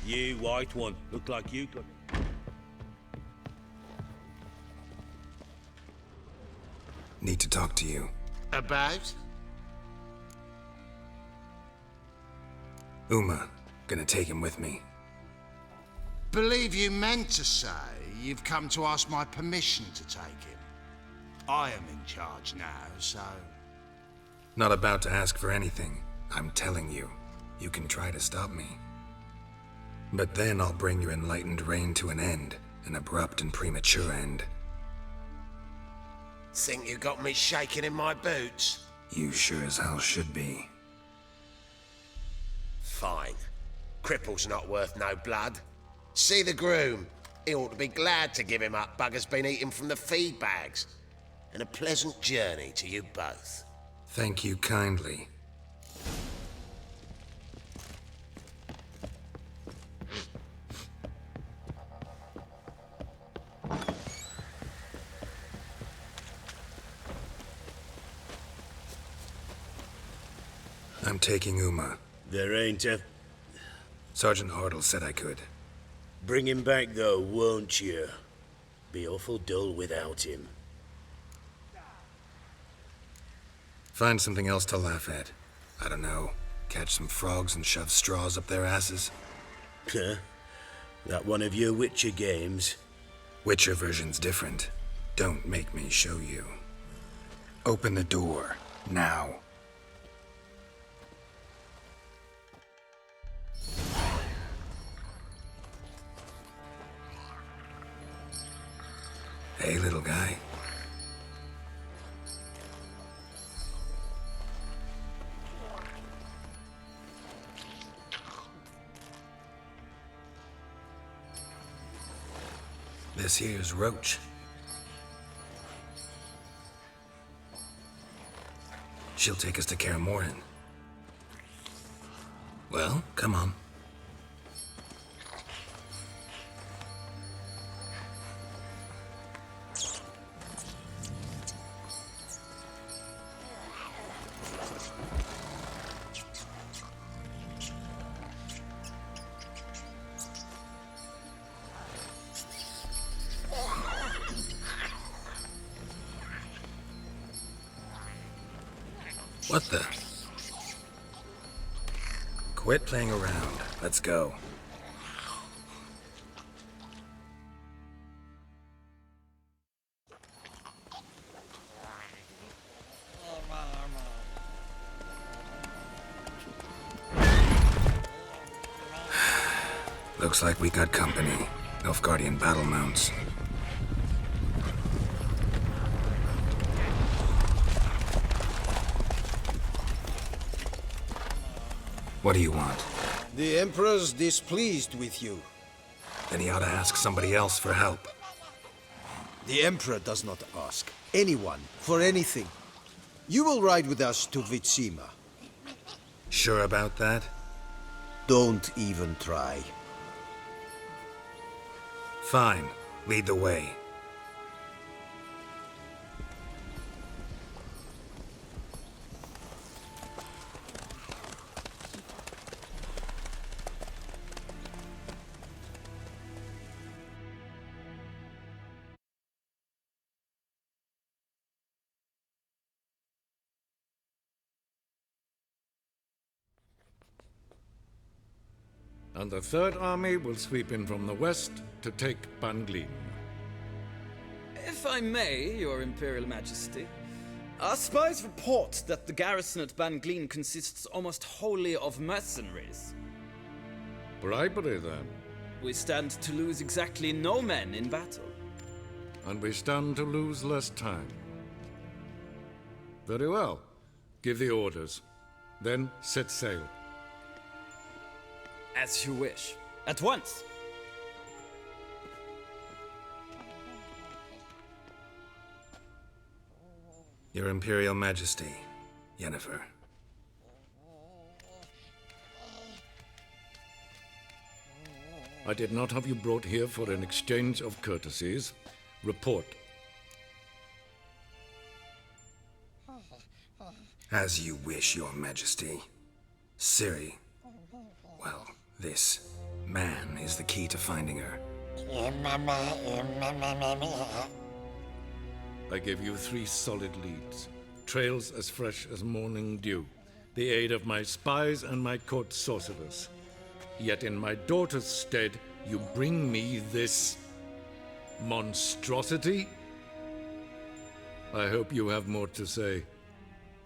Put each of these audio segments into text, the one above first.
You white one. Look like you got... Need to talk to you. About? Uma. Gonna take him with me. Believe you meant to say you've come to ask my permission to take him. I am in charge now, so... Not about to ask for anything. I'm telling you. You can try to stop me. But then I'll bring your enlightened reign to an end. An abrupt and premature end. Think you got me shaking in my boots? You sure as hell should be. Fine. Cripple's not worth no blood. See the groom. He ought to be glad to give him up. Bugger's been eating from the feed bags. And a pleasant journey to you both. Thank you kindly. I'm taking Uma. There ain't a... Sergeant Hartle said I could. Bring him back, though, won't you? Be awful dull without him. Find something else to laugh at. I don't know. Catch some frogs and shove straws up their asses. Huh? That one of your Witcher games? Witcher version's different. Don't make me show you. Open the door. Now. Hey, little guy. This here's Roach. She'll take us to Kaer Morhen. Well, come on. What the? Quit playing around. Let's go. Looks like we got company. Nilfgaardian battle mounts. What do you want? The Emperor's displeased with you. Then he ought to ask somebody else for help. The Emperor does not ask anyone for anything. You will ride with us to Vitsima. Sure about that? Don't even try. Fine. Lead the way. And the Third Army will sweep in from the west to take Banglin. If I may, Your Imperial Majesty, our spies report that the garrison at Banglin consists almost wholly of mercenaries. Bribery, then. We stand to lose exactly no men in battle. And we stand to lose less time. Very well. Give the orders. Then set sail. As you wish. At once! Your Imperial Majesty, Yennefer. I did not have you brought here for an exchange of courtesies. Report. As you wish, Your Majesty. Ciri. Well, this Man is the key to finding her. I give you 3 solid leads. Trails as fresh as morning dew. The aid of my spies and my court sorcerers. Yet in my daughter's stead, you bring me this monstrosity? I hope you have more to say.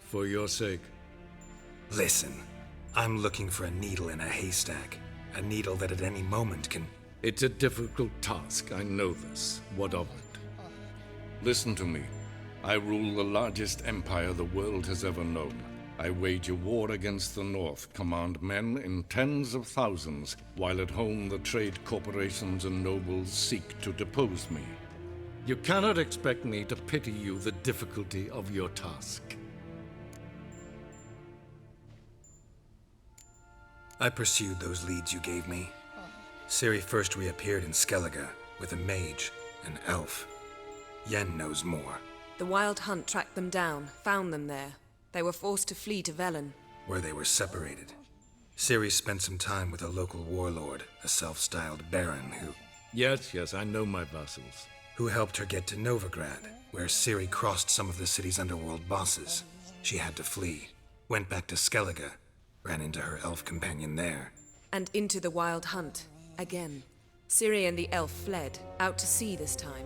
For your sake. Listen, I'm looking for a needle in a haystack. A needle that at any moment can... It's a difficult task, I know this. What of it? Listen to me. I rule the largest empire the world has ever known. I wage a war against the North, command men in tens of thousands, while at home the trade corporations and nobles seek to depose me. You cannot expect me to pity you the difficulty of your task. I pursued those leads you gave me. Ciri first reappeared in Skellige with a mage, an elf. Yen knows more. The Wild Hunt tracked them down, found them there. They were forced to flee to Velen. Where they were separated. Ciri spent some time with a local warlord, a self-styled baron Yes, I know my vassals. who helped her get to Novigrad, where Ciri crossed some of the city's underworld bosses. She had to flee, went back to Skellige, ran into her elf companion there. And into the Wild Hunt, again. Ciri and the elf fled, out to sea this time.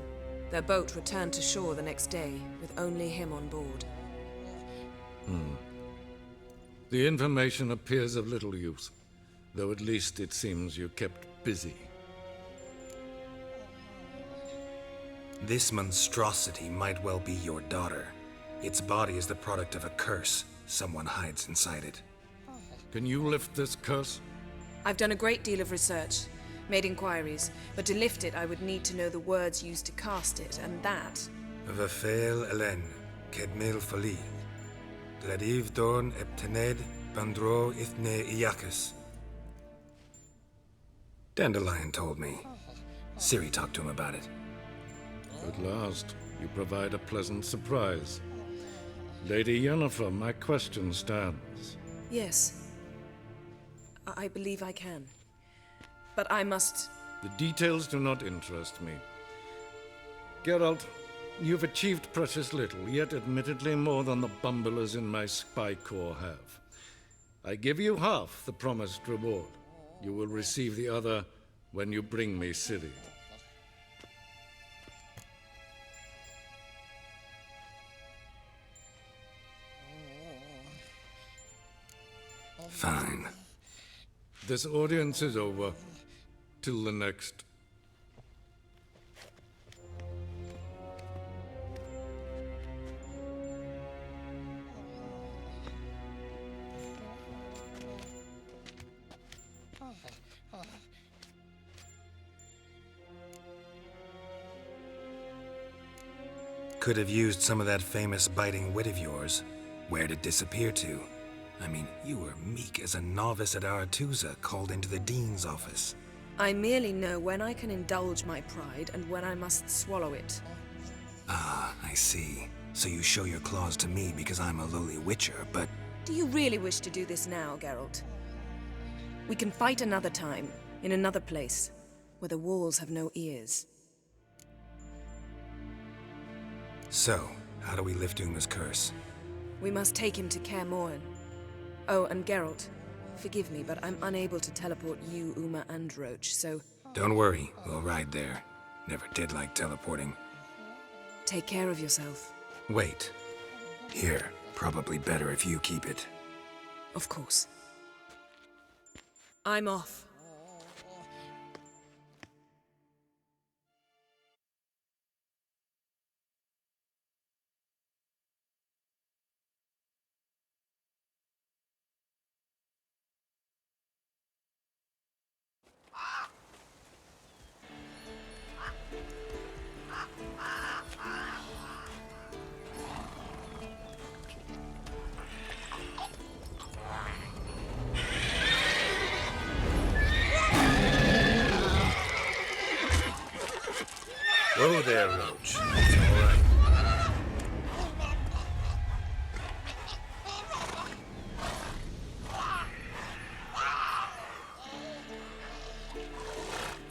Their boat returned to shore the next day, with only him on board. The information appears of little use, though at least it seems you kept busy. This monstrosity might well be your daughter. Its body is the product of a curse. Someone hides inside it. Can you lift this curse? I've done a great deal of research, made inquiries, but to lift it I would need to know the words used to cast it, and that... Vafel Elen, Kedmil Fali. Gladiv Dorn Eptened Bandro Ithne Iacus. Dandelion told me. Ciri talked to him about it. At last, you provide a pleasant surprise. Lady Yennefer, my question stands. Yes. I believe I can. But I must... The details do not interest me. Geralt, you've achieved precious little, yet admittedly more than the bumblers in my spy corps have. I give you half the promised reward. You will receive the other when you bring me Ciri. Fine. This audience is over. Till the next. Could have used some of that famous biting wit of yours. Where'd it disappear to? I mean, you were meek as a novice at Aretuza called into the Dean's office. I merely know when I can indulge my pride and when I must swallow it. Ah, I see. So you show your claws to me because I'm a lowly witcher, but... Do you really wish to do this now, Geralt? We can fight another time, in another place, where the walls have no ears. So, how do we lift Uma's curse? We must take him to Kaer Morhen. Oh, and Geralt, forgive me, but I'm unable to teleport you, Uma, and Roach, so... Don't worry, we'll ride there. Never did like teleporting. Take care of yourself. Wait. Here, probably better if you keep it. Of course. I'm off. Whoa there, Roach. It's all right.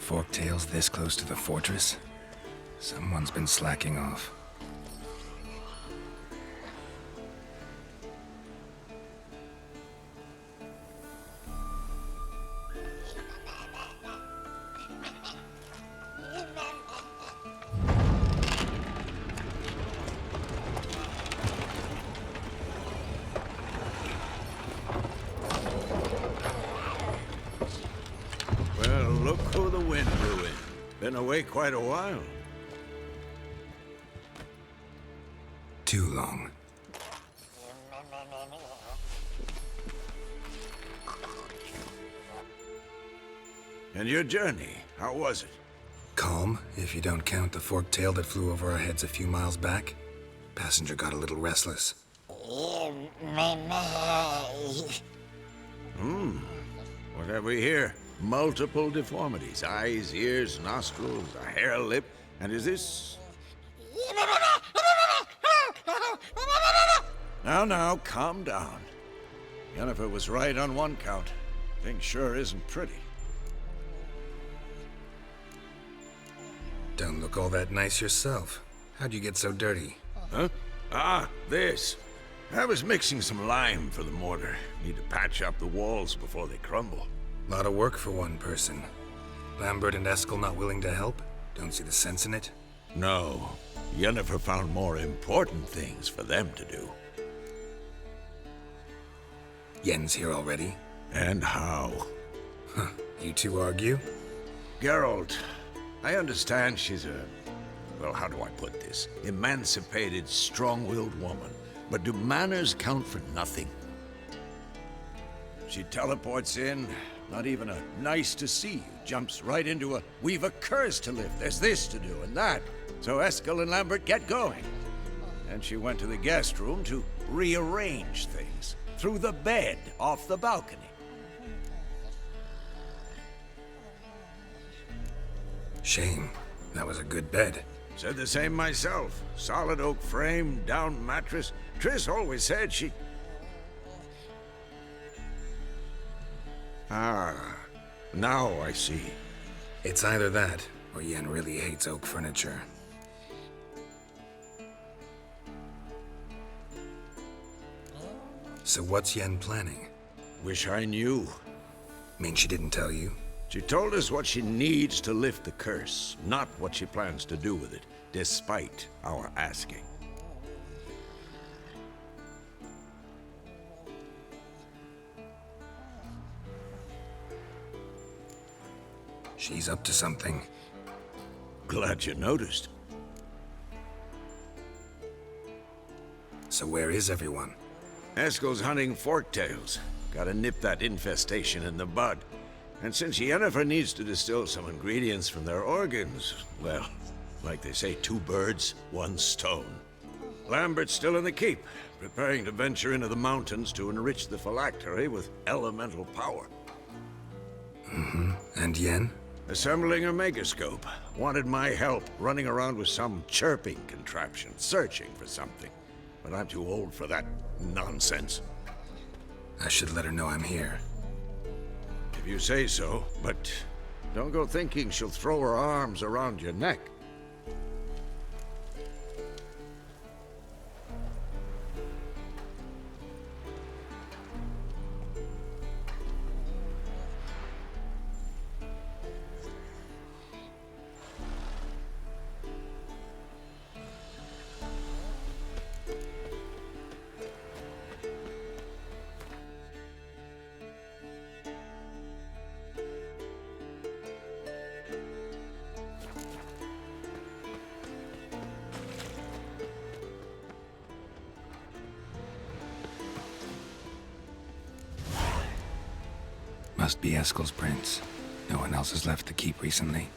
forktails this close to the fortress? Someone's been slacking off. Well, look who the wind blew in. Been away quite a while. Too long. And your journey, how was it? Calm, if you don't count the forktail that flew over our heads a few miles back. Passenger got a little restless. What have we here? Multiple deformities. Eyes, ears, nostrils, a hair lip. And is this... Now, calm down. Yennefer was right on one count. Thing sure isn't pretty. Don't look all that nice yourself. How'd you get so dirty? Huh? Ah, this. I was mixing some lime for the mortar. Need to patch up the walls before they crumble. Lot of work for one person. Lambert and Eskel not willing to help? Don't see the sense in it? No. Yennefer found more important things for them to do. Yen's here already? And how? Huh. You two argue? Geralt, I understand she's a... well, how do I put this? Emancipated, strong-willed woman. But do manners count for nothing? She teleports in, not even a nice to see you, jumps right into a we've a curse to lift, there's this to do and that. So Eskel and Lambert get going. And she went to the guest room to rearrange things. Through the bed, off the balcony. Shame. That was a good bed. Said the same myself. Solid oak frame, down mattress. Triss always said she... Ah, now I see. It's either that, or Yen really hates oak furniture. So what's Yen planning? Wish I knew. Mean she didn't tell you? She told us what she needs to lift the curse, not what she plans to do with it, despite our asking. She's up to something. Glad you noticed. So where is everyone? Eskel's hunting forktails. Gotta nip that infestation in the bud. And since Yennefer needs to distill some ingredients from their organs, well, like they say, 2 birds, 1 stone. Lambert's still in the keep, preparing to venture into the mountains to enrich the phylactery with elemental power. Mm-hmm. And Yen? Assembling a megascope. Wanted my help running around with some chirping contraption, searching for something. But I'm too old for that nonsense. I should let her know I'm here. If you say so, but don't go thinking she'll throw her arms around your neck. Must be Eskel's prints. No one else has left the keep recently.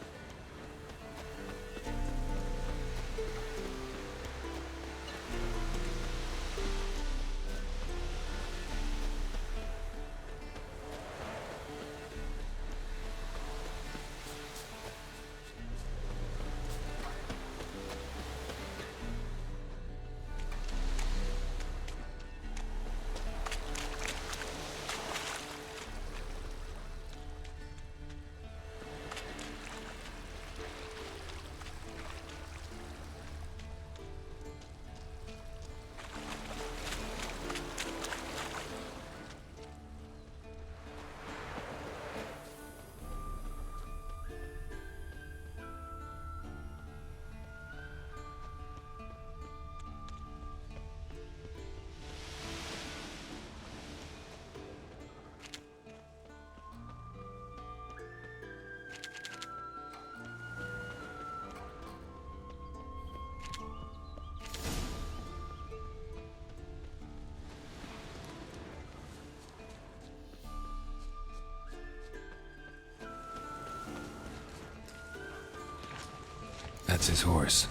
That's his horse.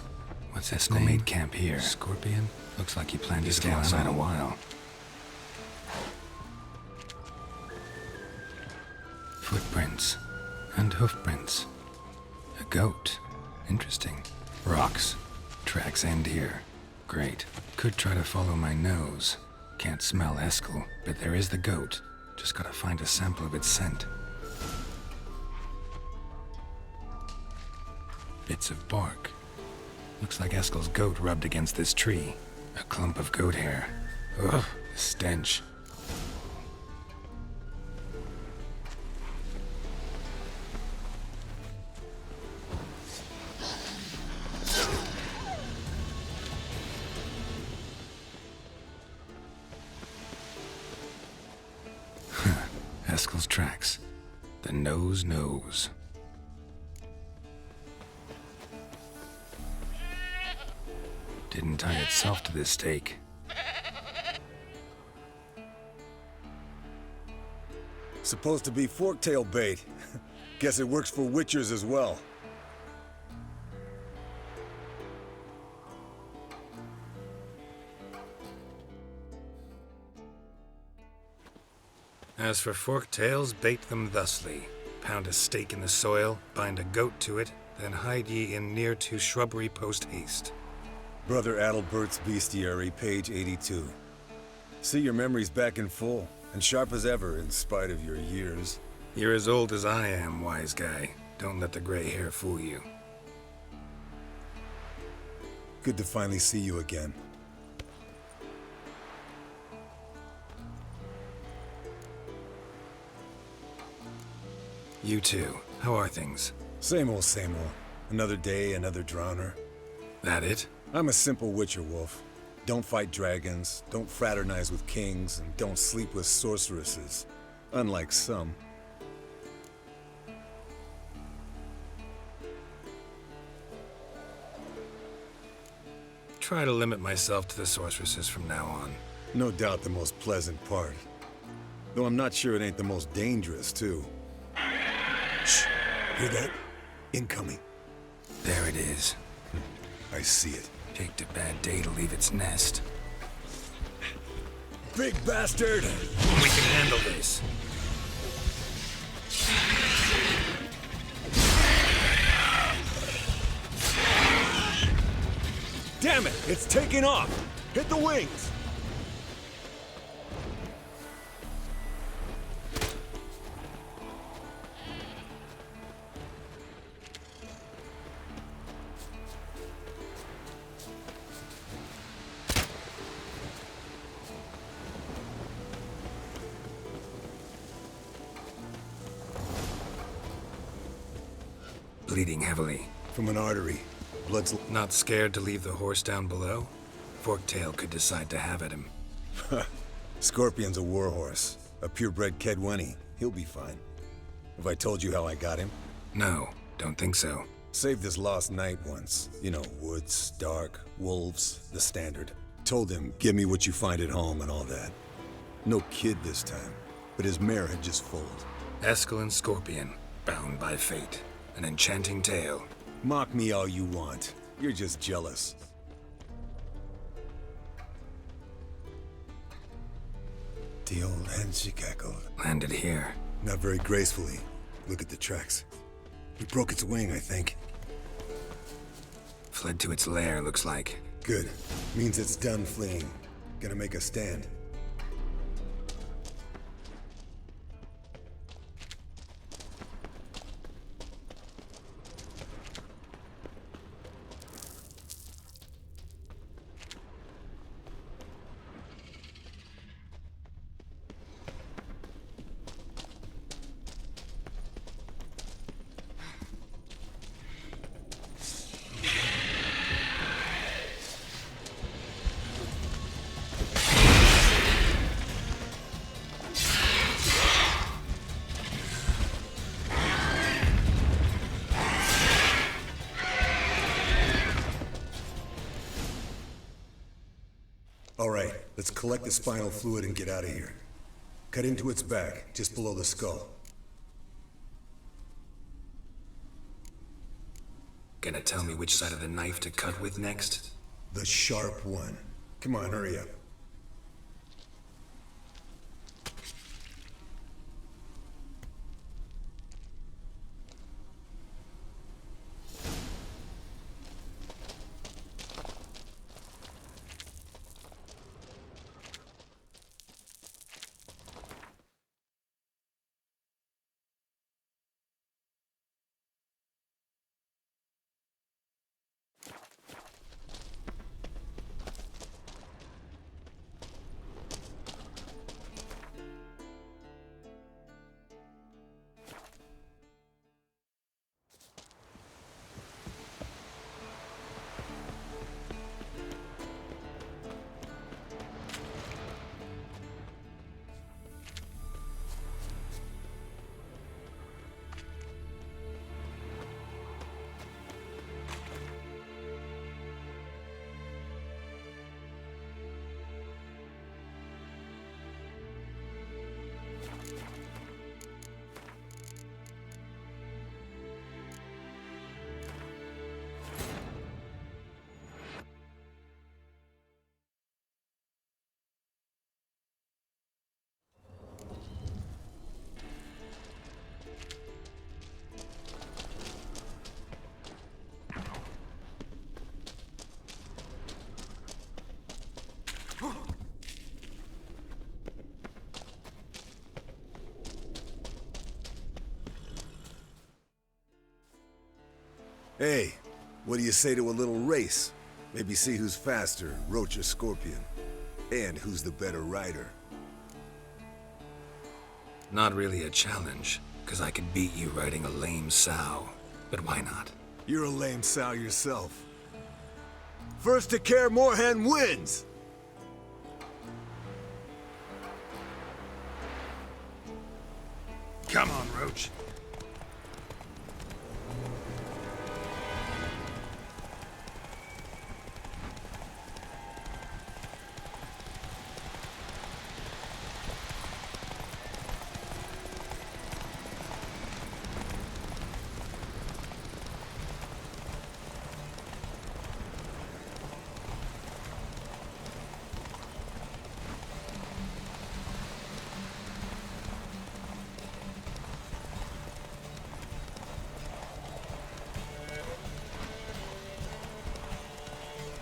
What's Eskel made camp here? Scorpion? Looks like he planned to stay outside a while. Footprints. And hoofprints. A goat. Interesting. Rocks. Tracks end here. Great. Could try to follow my nose. Can't smell Eskel, but there is the goat. Just gotta find a sample of its scent. Bits of bark. Looks like Eskel's goat rubbed against this tree. A clump of goat hair. Ugh, the stench. Eskel's tracks. The nose knows. Didn't tie itself to this stake. Supposed to be forktail bait. Guess it works for witchers as well. As for forktails, bait them thusly. Pound a stake in the soil, bind a goat to it, then hide ye in near to shrubbery post haste. Brother Adalbert's Bestiary, page 82. See, your memory's back in full, and sharp as ever in spite of your years. You're as old as I am, wise guy. Don't let the gray hair fool you. Good to finally see you again. You too. How are things? Same old, same old. Another day, another drowner. That it? I'm a simple witcher, Wolf. Don't fight dragons, don't fraternize with kings, and don't sleep with sorceresses. Unlike some. Try to limit myself to the sorceresses from now on. No doubt the most pleasant part. Though I'm not sure it ain't the most dangerous, too. Shh! Hear that? Incoming. There it is. I see it. Picked a bad day to leave its nest. Big bastard! We can handle this. Damn it! It's taking off! Hit the wings! Bleeding heavily. From an artery. Blood's... Not scared to leave the horse down below? Forktail could decide to have at him. Scorpion's a warhorse. A purebred Kedwenny. He'll be fine. Have I told you how I got him? No, don't think so. Saved this lost knight once. You know, woods, dark, wolves, the standard. Told him, give me what you find at home and all that. No kid this time, but his mare had just foaled. Eskel and Scorpion, bound by fate. An enchanting tale. Mock me all you want. You're just jealous. The old hen she cackled. Landed here. Not very gracefully. Look at the tracks. We broke its wing, I think. Fled to its lair, looks like. Good. Means it's done fleeing. Gonna make a stand. All right, let's collect the spinal fluid and get out of here. Cut into its back, just below the skull. Gonna tell me which side of the knife to cut with next? The sharp one. Come on, hurry up. Hey, what do you say to a little race? Maybe see who's faster, Roach or Scorpion. And who's the better rider. Not really a challenge, because I could beat you riding a lame sow. But why not? You're a lame sow yourself. First to Care Moorhen wins! Come on, Roach.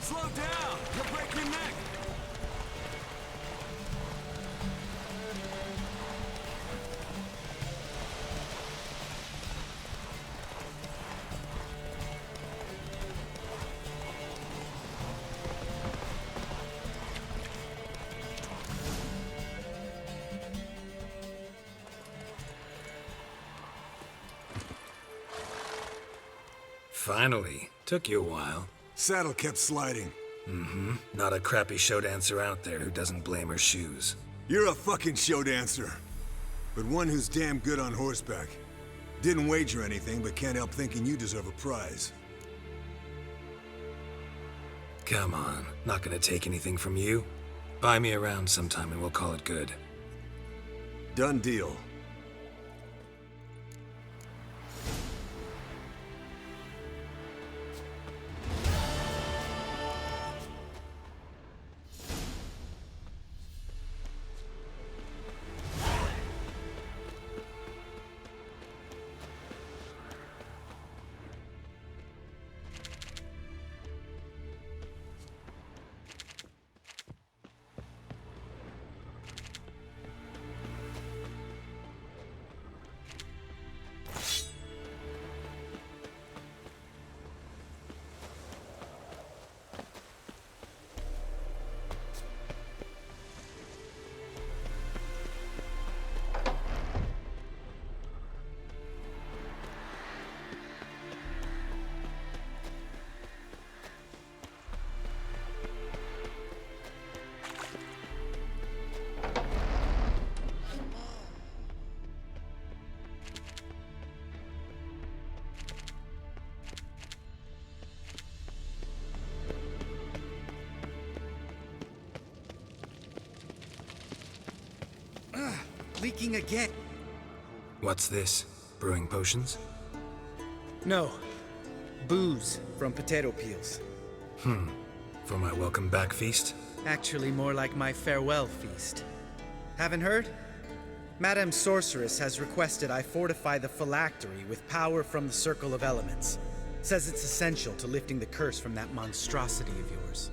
Slow down! You'll break your neck! Finally. Took you a while. Saddle kept sliding. Mm-hmm. Not a crappy show dancer out there who doesn't blame her shoes. You're a fucking show dancer. But one who's damn good on horseback. Didn't wager anything, but can't help thinking you deserve a prize. Come on, not gonna take anything from you. Buy me around sometime and we'll call it good. Done deal. Leaking again. What's this? Brewing potions? No. booze from potato peels. For my welcome back feast? Actually, more like my farewell feast. Haven't heard? Madame Sorceress has requested I fortify the phylactery with power from the Circle of Elements. Says it's essential to lifting the curse from that monstrosity of yours.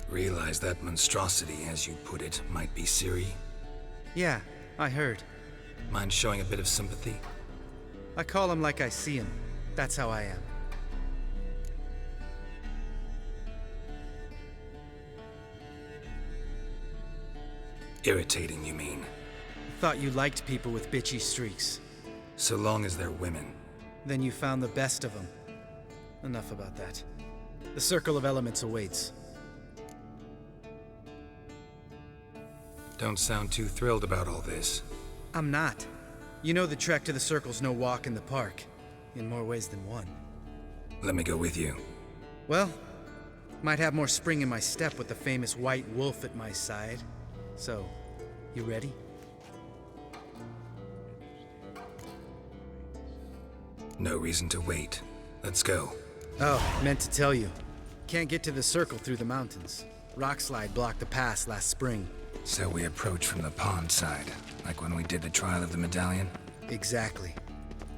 Realize that monstrosity, as you put it, might be Ciri? Yeah, I heard. Mind showing a bit of sympathy? I call him like I see him. That's how I am. Irritating, you mean? Thought you liked people with bitchy streaks. So long as they're women. Then you found the best of them. Enough about that. The Circle of Elements awaits. Don't sound too thrilled about all this. I'm not. You know the trek to the Circle's no walk in the park. In more ways than one. Let me go with you. Well, might have more spring in my step with the famous White Wolf at my side. So, you ready? No reason to wait. Let's go. Oh, meant to tell you. Can't get to the Circle through the mountains. Rockslide blocked the pass last spring. So we approach from the pond side, like when we did the trial of the medallion? Exactly.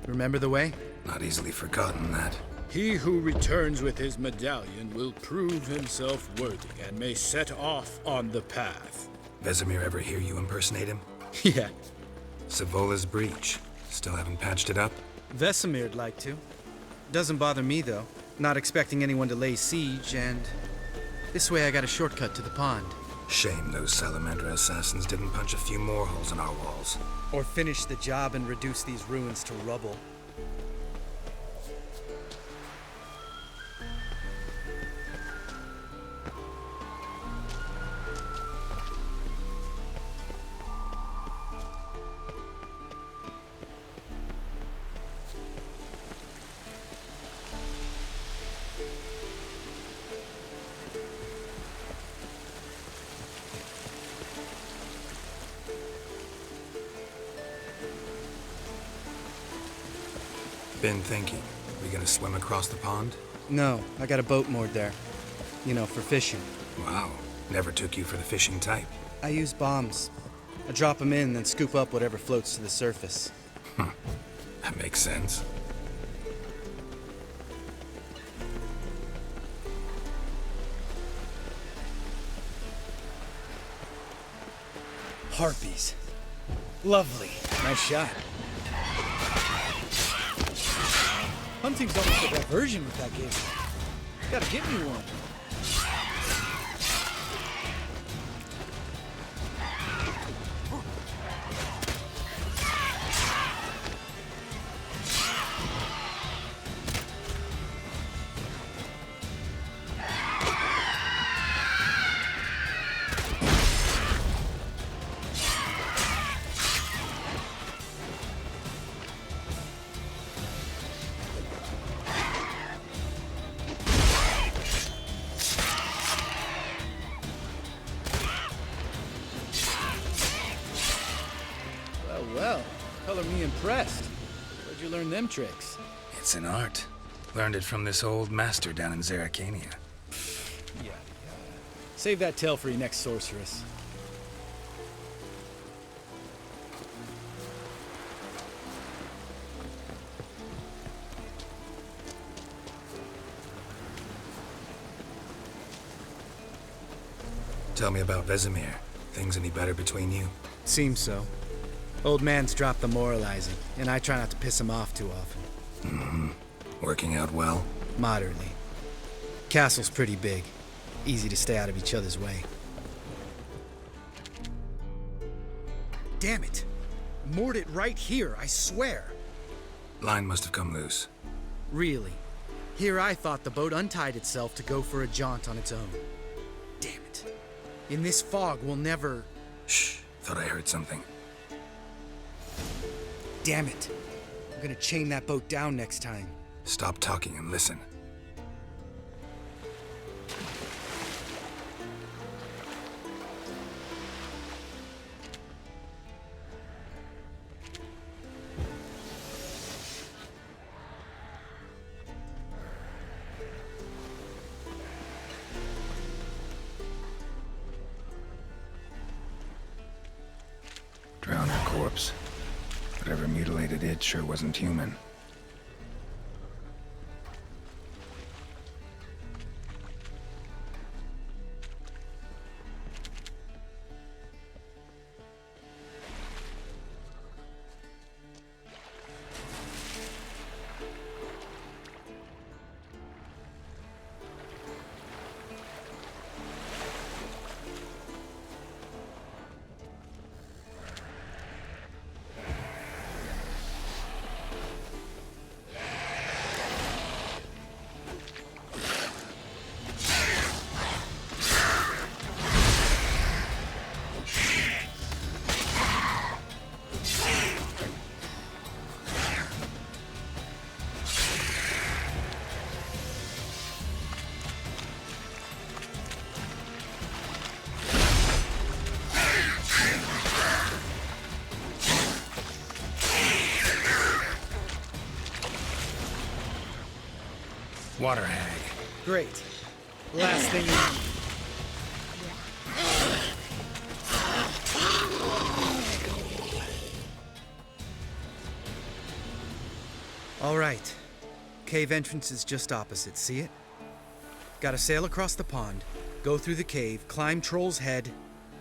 Remember the way? Not easily forgotten, that. He who returns with his medallion will prove himself worthy and may set off on the path. Vesemir ever hear you impersonate him? Yeah. Savola's breach. Still haven't patched it up? Vesemir'd like to. Doesn't bother me, though. Not expecting anyone to lay siege, and... this way I got a shortcut to the pond. Shame those Salamander assassins didn't punch a few more holes in our walls. Or finish the job and reduce these ruins to rubble. Been thinking. We gonna swim across the pond? No, I got a boat moored there. You know, for fishing. Wow. Never took you for the fishing type. I use bombs. I drop them in, then scoop up whatever floats to the surface. That makes sense. Harpies. Lovely. Nice shot. Hunting's almost a diversion with that game. Gotta get me one. Well, color me impressed. Where'd you learn them tricks? It's an art. Learned it from this old master down in Zerrikania. Yeah. Save that tale for your next sorceress. Tell me about Vesemir. Things any better between you? Seems so. Old man's dropped the moralizing, and I try not to piss him off too often. Mm-hmm. Working out well? Moderately. Castle's pretty big. Easy to stay out of each other's way. Damn it! Moored it right here, I swear! Line must have come loose. Really? Here I thought the boat untied itself to go for a jaunt on its own. Damn it. In this fog, we'll never... Shh. Thought I heard something. Damn it. I'm gonna chain that boat down next time. Stop talking and listen. corpse. Whatever mutilated it sure wasn't human. Water hag. Great. Last thing you need. All right. Cave entrance is just opposite, see it? Gotta sail across the pond, go through the cave, climb Troll's Head,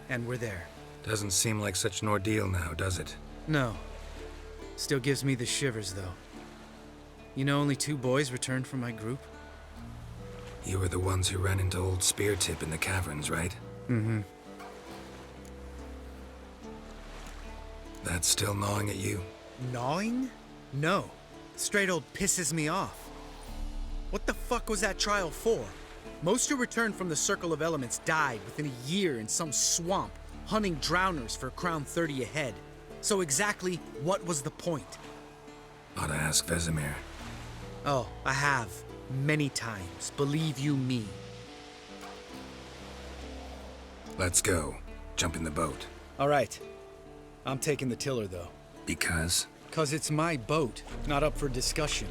and we're there. Doesn't seem like such an ordeal now, does it? No. Still gives me the shivers, though. You know only 2 boys returned from my group? You were the ones who ran into old Speartip in the caverns, right? Mm-hmm. That's still gnawing at you? Gnawing? No. Straight old pisses me off. What the fuck was that trial for? Most who returned from the Circle of Elements died within a year in some swamp, hunting drowners for Crown 30 a head. So exactly what was the point? Ought to ask Vesemir. Oh, I have. Many times. Believe you me. Let's go. Jump in the boat. All right. I'm taking the tiller, though. Because? 'Cause it's my boat, not up for discussion.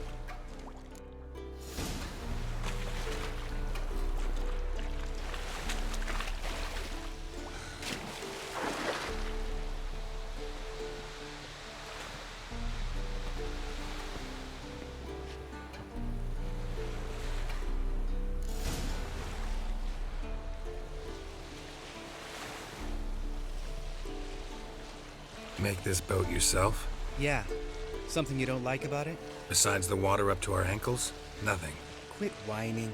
Make this boat yourself? Yeah. Something you don't like about it? Besides the water up to our ankles? Nothing. Quit whining.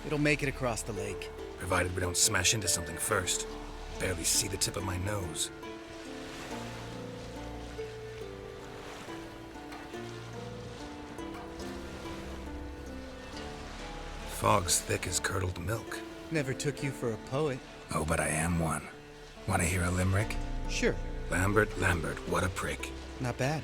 It'll make it across the lake. Provided we don't smash into something first. Barely see the tip of my nose. Fog's thick as curdled milk. Never took you for a poet. Oh, but I am one. Want to hear a limerick? Sure. Lambert, what a prick. Not bad.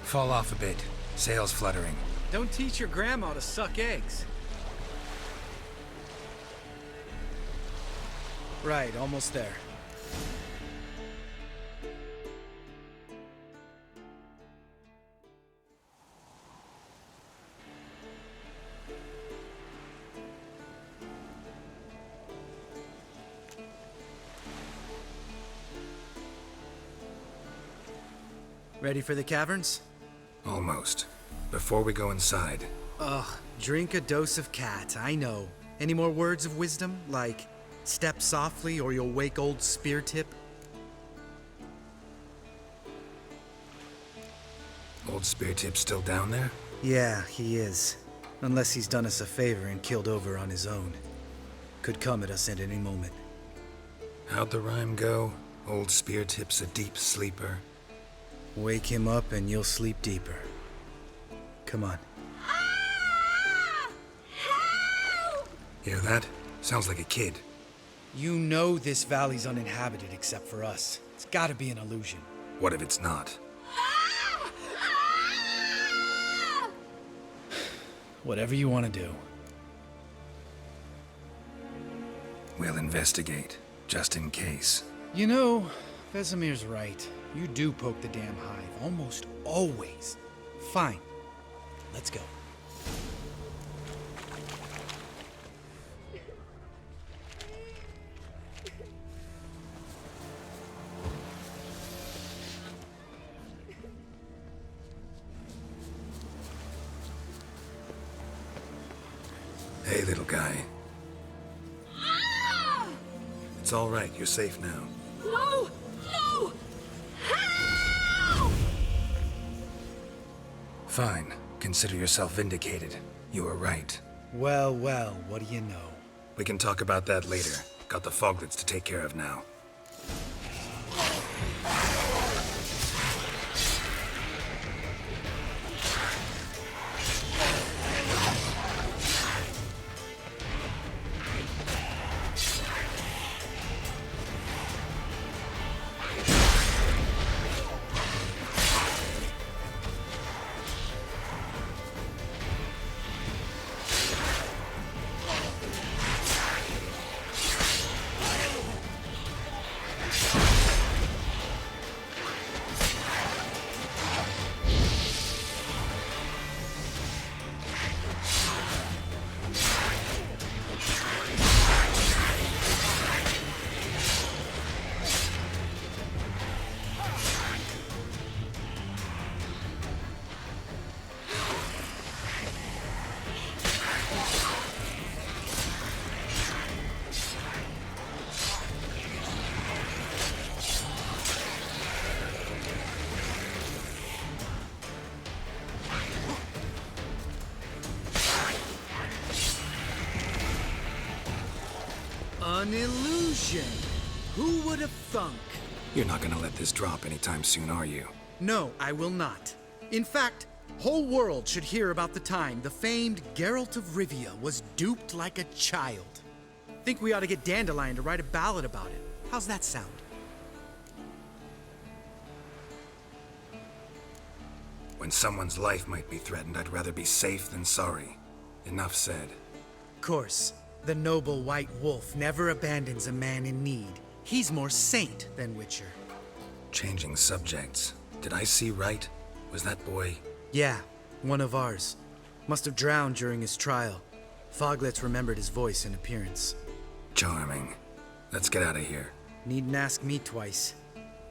Fall off a bit. Sails fluttering. Don't teach your grandma to suck eggs. Right, almost there. Ready for the caverns? Almost. Before we go inside. Ugh, drink a dose of cat, I know. Any more words of wisdom, like step softly or you'll wake old Speartip? Old Speartip's still down there? Yeah, he is. Unless he's done us a favor and killed over on his own. Could come at us at any moment. How'd the rhyme go? Old Speartip's a deep sleeper. Wake him up and you'll sleep deeper. Come on. Hear that? Sounds like a kid. You know this valley's uninhabited except for us. It's gotta be an illusion. What if it's not? Whatever you want to do. We'll investigate, just in case. You know, Vesemir's right. You do poke the damn hive, almost always. Fine. Let's go. Hey, little guy. It's all right. You're safe now. No! No! Help! Fine. Consider yourself vindicated. You were right. Well, well, what do you know? We can talk about that later. Got the foglets to take care of now. An illusion! Who would have thunk? You're not gonna let this drop anytime soon, are you? No, I will not. In fact, whole world should hear about the time the famed Geralt of Rivia was duped like a child. Think we ought to get Dandelion to write a ballad about it. How's that sound? When someone's life might be threatened, I'd rather be safe than sorry. Enough said. Of course, the noble white wolf never abandons a man in need. He's more saint than Witcher. Changing subjects. Did I see right? Was that boy? Yeah, one of ours. Must have drowned during his trial. Foglets remembered his voice and appearance. Charming. Let's get out of here. Needn't ask me twice.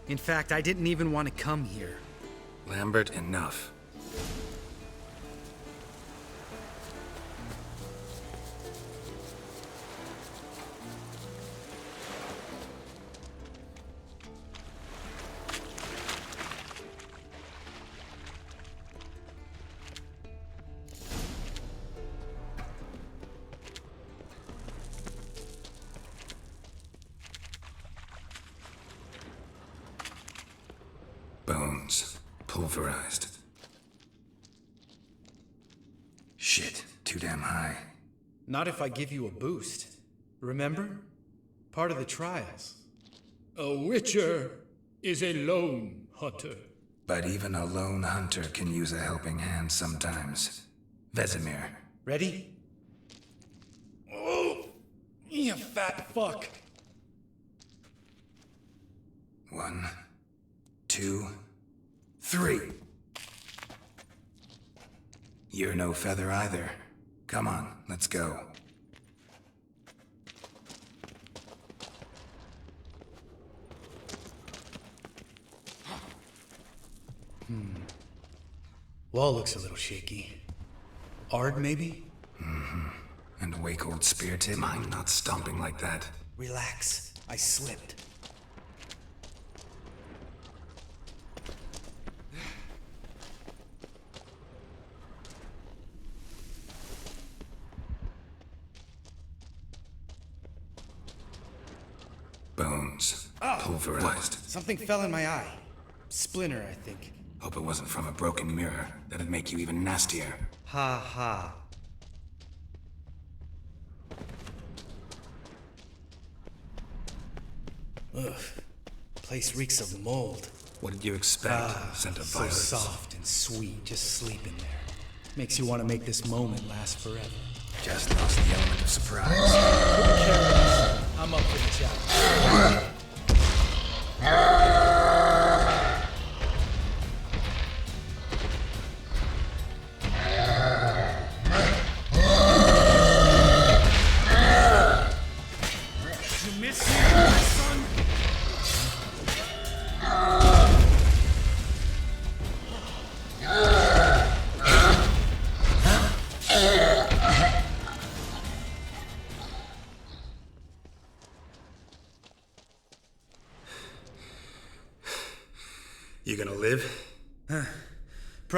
In fact, I didn't even want to come here. Lambert, enough. Bones. Pulverized. Shit, too damn high. Not if I give you a boost. Remember? Part of the trials. A witcher is a lone hunter. But even a lone hunter can use a helping hand sometimes. Vesemir. Ready? Oh, you fat fuck. 1, 2, 3. You're no feather either. Come on, let's go. Wall looks a little shaky. Ard, maybe? And wake old spear tip. Mind not stomping like that. Relax. I slipped. Bones. Pulverized. Something fell in my eye. Splinter, I think. Hope it wasn't from a broken mirror. That'd make you even nastier. Ha ha. Ugh. Place reeks of mold. What did you expect? Scent of So violets. soft and sweet, just sleeping there. Makes you want to make this moment last forever. Just lost the element of surprise. Who cares? I'm up for the challenge.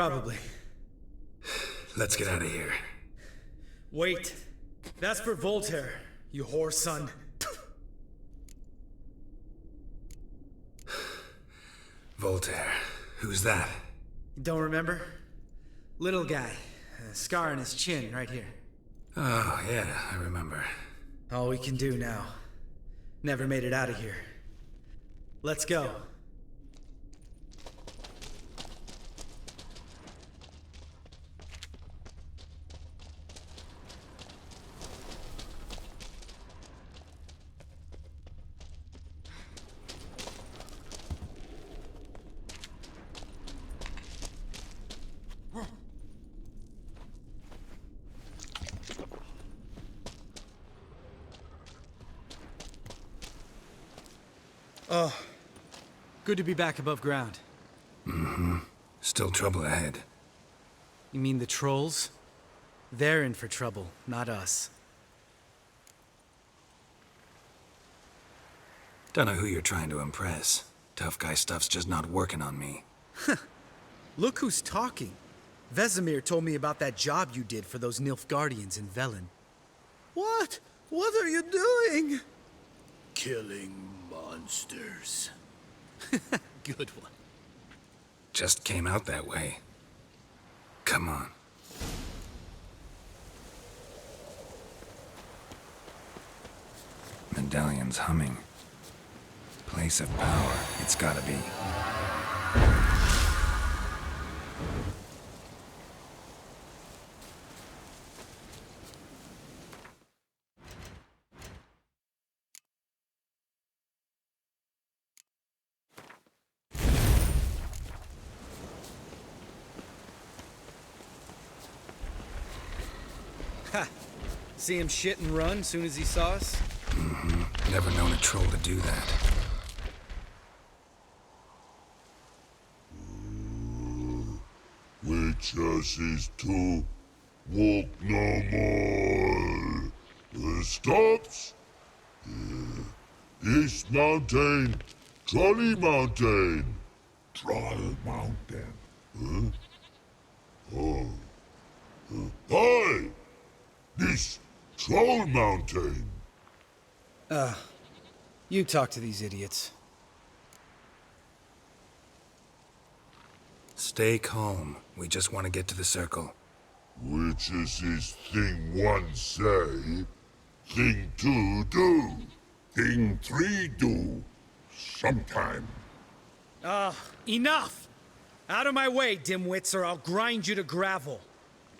Probably. Let's get out of here. Wait. That's for Voltaire, you whore son. Voltaire. Who's that? Don't remember? Little guy. A scar on his chin, right here. Oh, yeah, I remember. All we can do now. Never made it out of here. Let's go. Oh, good to be back above ground. Mm-hmm. Still trouble ahead. You mean the trolls? They're in for trouble, not us. Don't know who you're trying to impress. Tough guy stuff's just not working on me. Look who's talking. Vesemir told me about that job you did for those Nilfgaardians in Velen. What? What are you doing? Killing monsters. Good one. Just came out that way. Come on. Medallion's humming. Place of power, it's gotta be. Ha! See him shit and run soon as he saw us? Mm-hmm. Never known a troll to do that. Witches is to walk no more. Stops. This mountain, Trolley Mountain. Troll Mountain. Huh? Oh. Hi! This Troll Mountain. You talk to these idiots. Stay calm. We just want to get to the circle. Witches is thing one say, thing two do, thing three do, sometime. Enough! Out of my way, dimwits, or I'll grind you to gravel.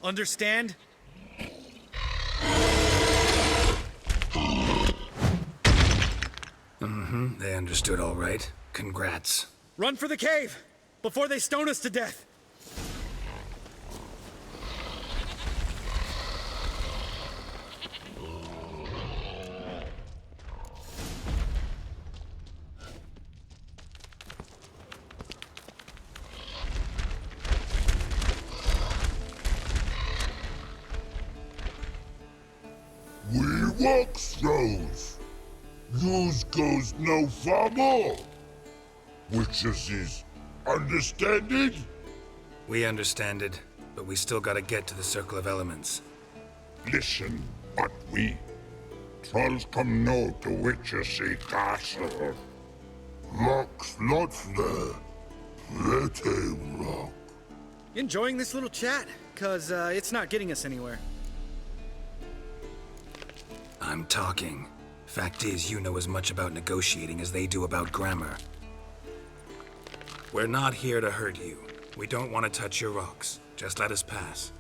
Understand? Mm-hmm. They understood all right. Congrats. Run for the cave! Before they stone us to death! We walk throws. Yous goes no far more. Witches is understand it? We understand it, but we still gotta get to the Circle of Elements. Listen, but we trolls come no to Witches castle. Rocks lots there. Let a rock. Enjoying this little chat? Cause, it's not getting us anywhere. I'm talking. Fact is, you know as much about negotiating as they do about grammar. We're not here to hurt you. We don't want to touch your rocks. Just let us pass.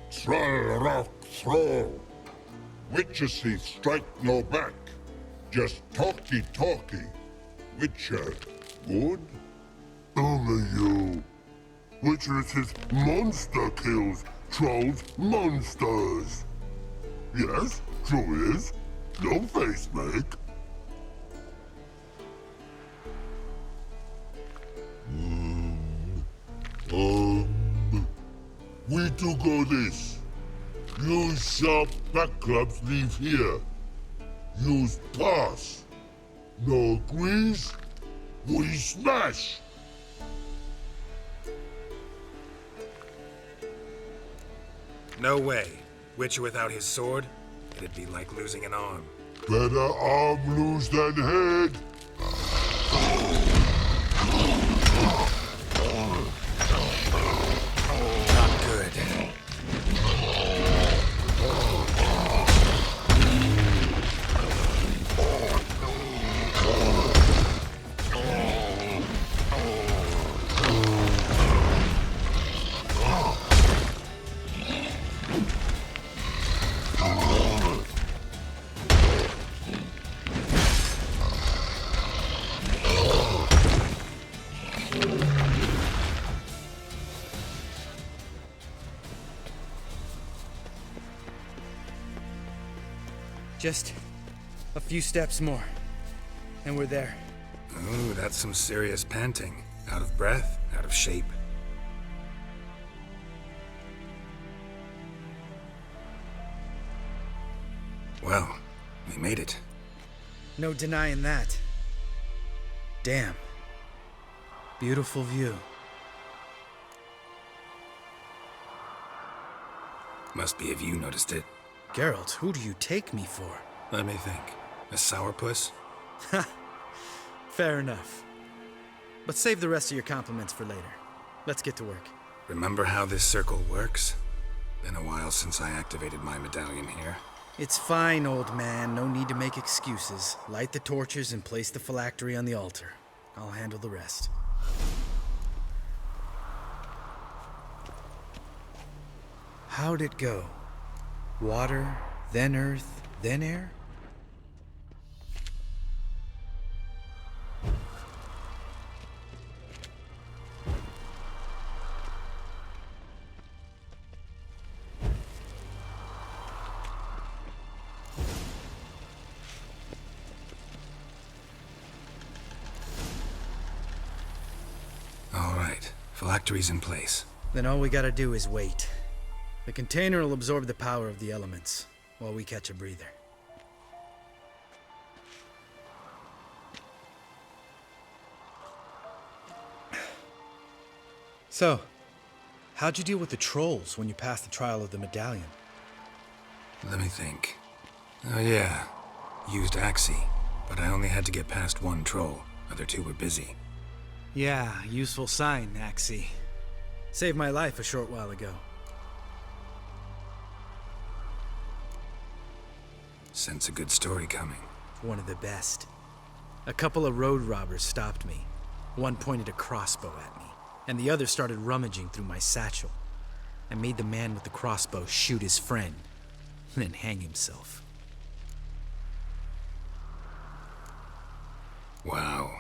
Troll rock throw. Witches strike no back. Just talky. Witcher, good? Only you. Witches is monster kills. Trolls monsters. Yes, true is. No face make. We do go this. Use sharp back clubs leave here. Use pass. No agrees? We smash. No way. Witcher without his sword? It'd be like losing an arm. Better arm loose than head. Not good. Just a few steps more, and we're there. Ooh, that's some serious panting. Out of breath, out of shape. Well, we made it. No denying that. Damn. Beautiful view. Must be if you noticed it. Geralt, who do you take me for? Let me think. A sourpuss? Ha! Fair enough. But save the rest of your compliments for later. Let's get to work. Remember how this circle works? Been a while since I activated my medallion here. It's fine, old man. No need to make excuses. Light the torches and place the phylactery on the altar. I'll handle the rest. How'd it go? Water, then earth, then air? All right, phylactery's in place. Then all we gotta do is wait. The container will absorb the power of the elements, while we catch a breather. So, how'd you deal with the trolls when you passed the trial of the medallion? Let me think. Oh yeah, used Axii, but I only had to get past one troll. Other two were busy. Yeah, useful sign, Axii. Saved my life a short while ago. Sense a good story coming. One of the best. A couple of road robbers stopped me. One pointed a crossbow at me, and the other started rummaging through my satchel. I made the man with the crossbow shoot his friend, then hang himself. Wow,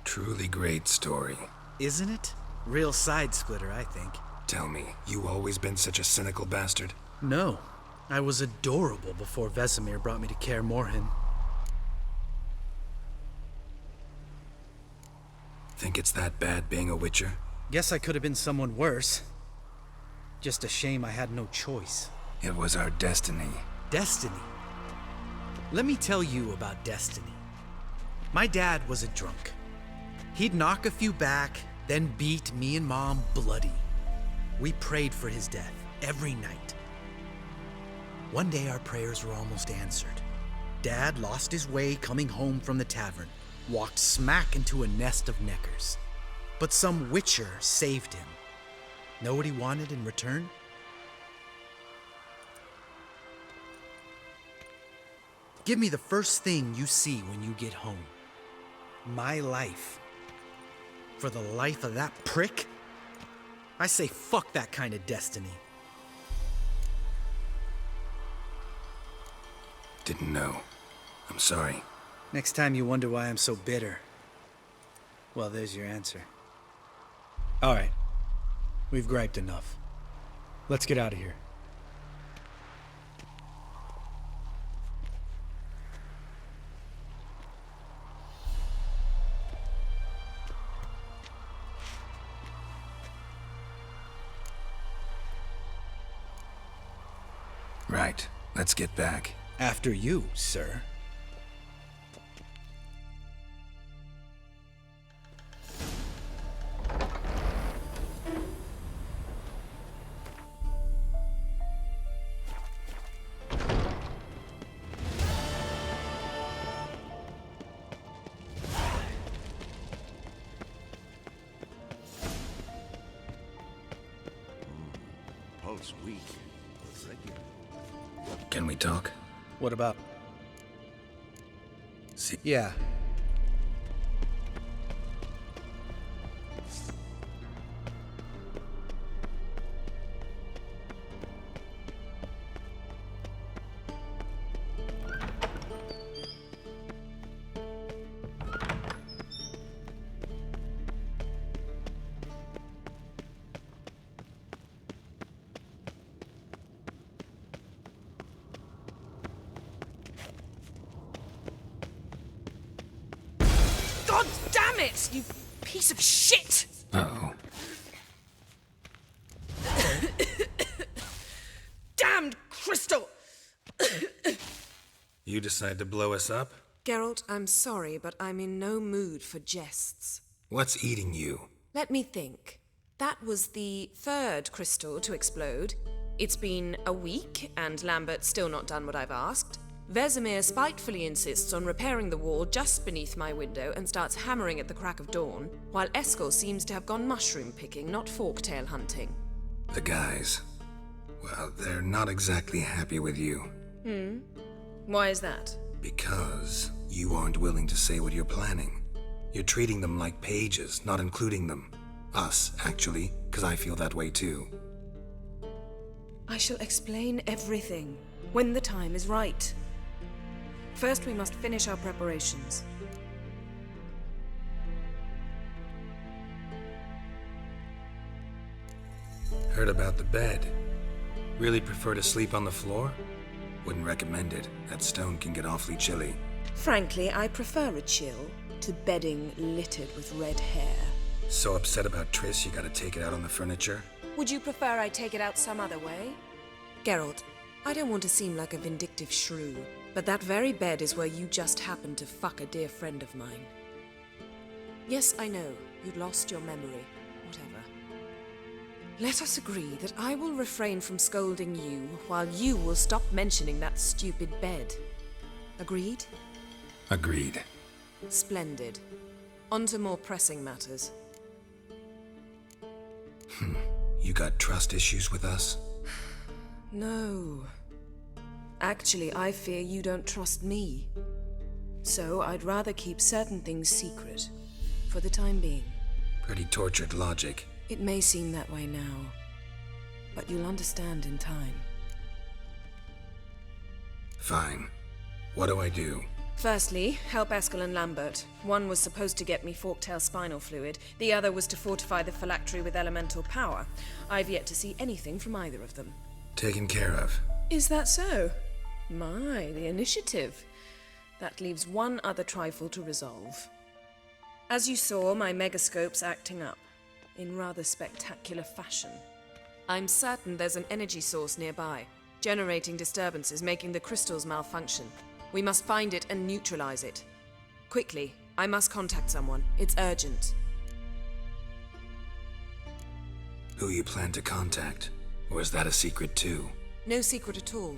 truly great story. Isn't it? Real side splitter, I think. Tell me, you always been such a cynical bastard? No. I was adorable before Vesemir brought me to Kaer Morhen. Think it's that bad being a Witcher? Guess I could have been someone worse. Just a shame I had no choice. It was our destiny. Destiny? Let me tell you about destiny. My dad was a drunk. He'd knock a few back, then beat me and Mom bloody. We prayed for his death every night. One day our prayers were almost answered. Dad lost his way coming home from the tavern, walked smack into a nest of neckers. But some Witcher saved him. Know what he wanted in return? Give me the first thing you see when you get home. My life. For the life of that prick? I say fuck that kind of destiny. Didn't know. I'm sorry. Next time you wonder why I'm so bitter, well, there's your answer. All right. We've griped enough. Let's get out of here. Right. Let's get back. After you, sir. cult's weak, but regular. Can we talk? What about? See? Yeah. God damn it, you piece of shit! Uh-oh. Damned crystal! You decide to blow us up? Geralt, I'm sorry, but I'm in no mood for jests. What's eating you? Let me think. That was the third crystal to explode. It's been a week, and Lambert's still not done what I've asked. Vesemir spitefully insists on repairing the wall just beneath my window and starts hammering at the crack of dawn, while Eskel seems to have gone mushroom picking, not forktail hunting. The guys. Well, they're not exactly happy with you. Why is that? Because you aren't willing to say what you're planning. You're treating them like pages, not including them. Us, actually, because I feel that way too. I shall explain everything when the time is right. First, we must finish our preparations. Heard about the bed. Really prefer to sleep on the floor? Wouldn't recommend it. That stone can get awfully chilly. Frankly, I prefer a chill to bedding littered with red hair. So upset about Triss you gotta take it out on the furniture? Would you prefer I take it out some other way? Geralt, I don't want to seem like a vindictive shrew, but that very bed is where you just happened to fuck a dear friend of mine. Yes, I know, you'd lost your memory. Whatever. Let us agree that I will refrain from scolding you, while you will stop mentioning that stupid bed. Agreed? Agreed. Splendid. On to more pressing matters. You got trust issues with us? No. Actually, I fear you don't trust me. So I'd rather keep certain things secret, for the time being. Pretty tortured logic. It may seem that way now, but you'll understand in time. Fine. What do I do? Firstly, help Eskel and Lambert. One was supposed to get me forktail spinal fluid, the other was to fortify the phylactery with elemental power. I've yet to see anything from either of them. Taken care of. Is that so? My, the initiative. That leaves one other trifle to resolve. As you saw, my megascope's acting up, in rather spectacular fashion. I'm certain there's an energy source nearby, generating disturbances, making the crystals malfunction. We must find it and neutralize it. Quickly, I must contact someone. It's urgent. Who you plan to contact? Or is that a secret too? No secret at all.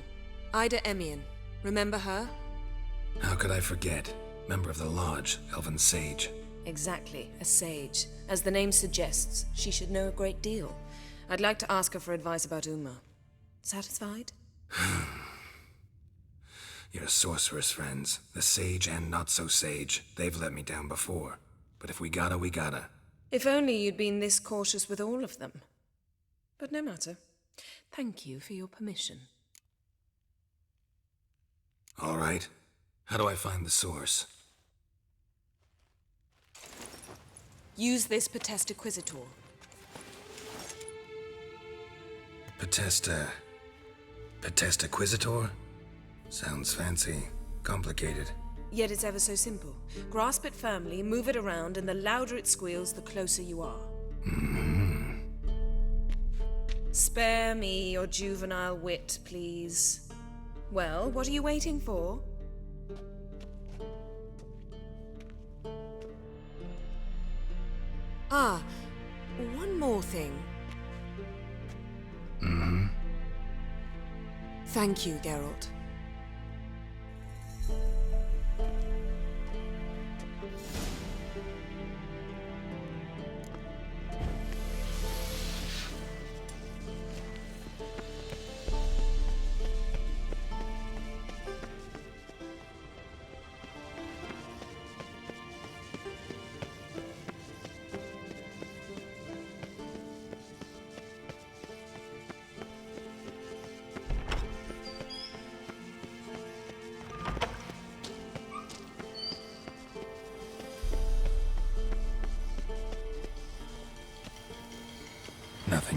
Ida Emian. Remember her? How could I forget? Member of the Lodge, Elven Sage. Exactly, a sage. As the name suggests, she should know a great deal. I'd like to ask her for advice about Uma. Satisfied? Your sorceress friends, the sage and not-so-sage, they've let me down before. But if we gotta, we gotta. If only you'd been this cautious with all of them. But no matter. Thank you for your permission. All right. How do I find the source? Use this Potesta Acquisitor. Potesta Acquisitor? Sounds fancy. Complicated. Yet it's ever so simple. Grasp it firmly, move it around, and the louder it squeals, the closer you are. Spare me your juvenile wit, please. Well, what are you waiting for? Ah, one more thing. Thank you, Geralt.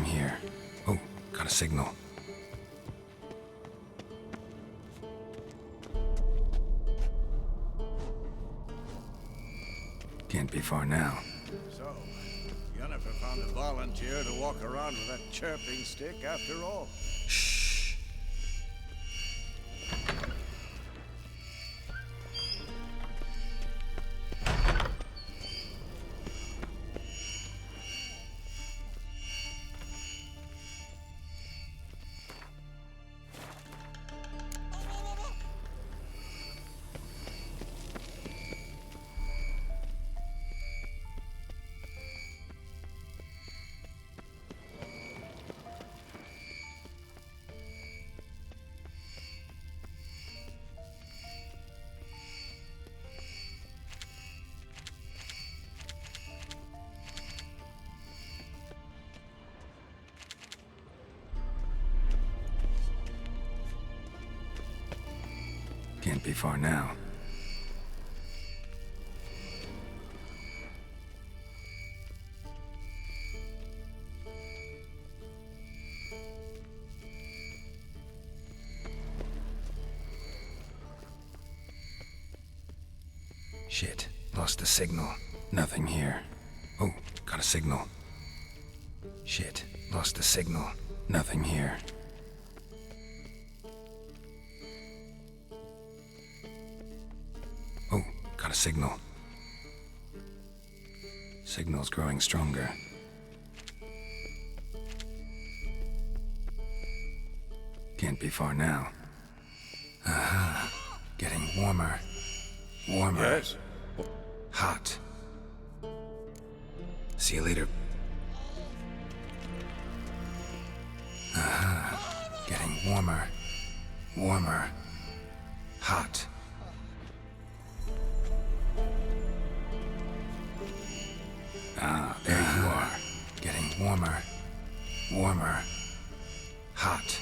here. Oh, got a signal. Can't be far now. So, Yennefer found a volunteer to walk around with that chirping stick after all. Shh. Can't be far now. Shit, lost the signal. Nothing here. Oh, got a signal. Shit, lost the signal. Nothing here. Oh, got a signal. Signal's growing stronger. Can't be far now. Aha. Getting warmer. Warmer. Yes? Hot. See you later. Aha. Getting warmer. Warmer. Hot. Ah, there you are. Getting warmer. Warmer. Hot.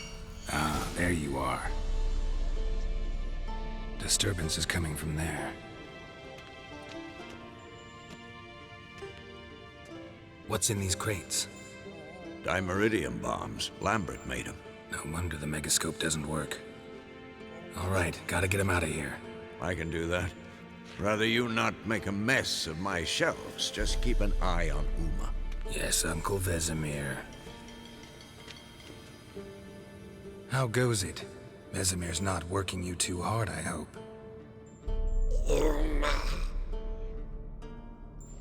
Ah, there you are. Disturbance is coming from there. What's in these crates? Dimeridium bombs. Lambert made them. No wonder the megascope doesn't work. All right, gotta get him out of here. I can do that. Rather you not make a mess of my shelves. Just keep an eye on Uma. Yes, Uncle Vesemir. How goes it? Vesemir's not working you too hard, I hope.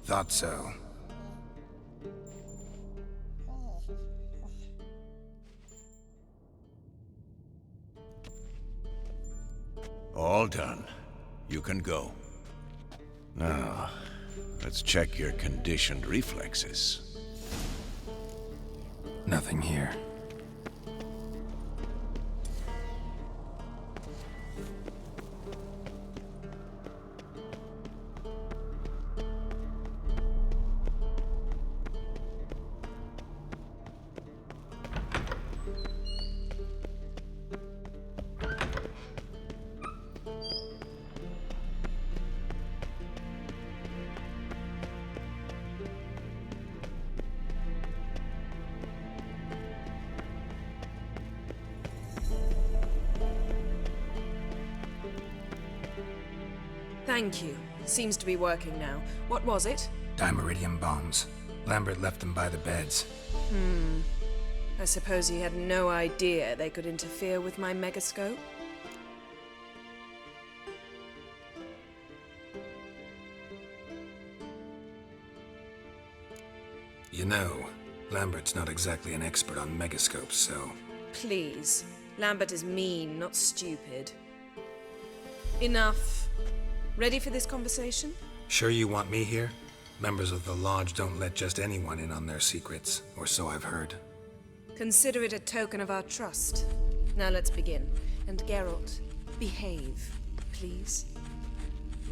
Thought so. All done. You can go. Now, let's check your conditioned reflexes. Nothing here. Thank you. Seems to be working now. What was it? Dimeridium bombs. Lambert left them by the beds. I suppose he had no idea they could interfere with my megascope? You know, Lambert's not exactly an expert on megascopes, so... Please. Lambert is mean, not stupid. Enough. Ready for this conversation? Sure you want me here? Members of the Lodge don't let just anyone in on their secrets, or so I've heard. Consider it a token of our trust. Now let's begin. And Geralt, behave, please.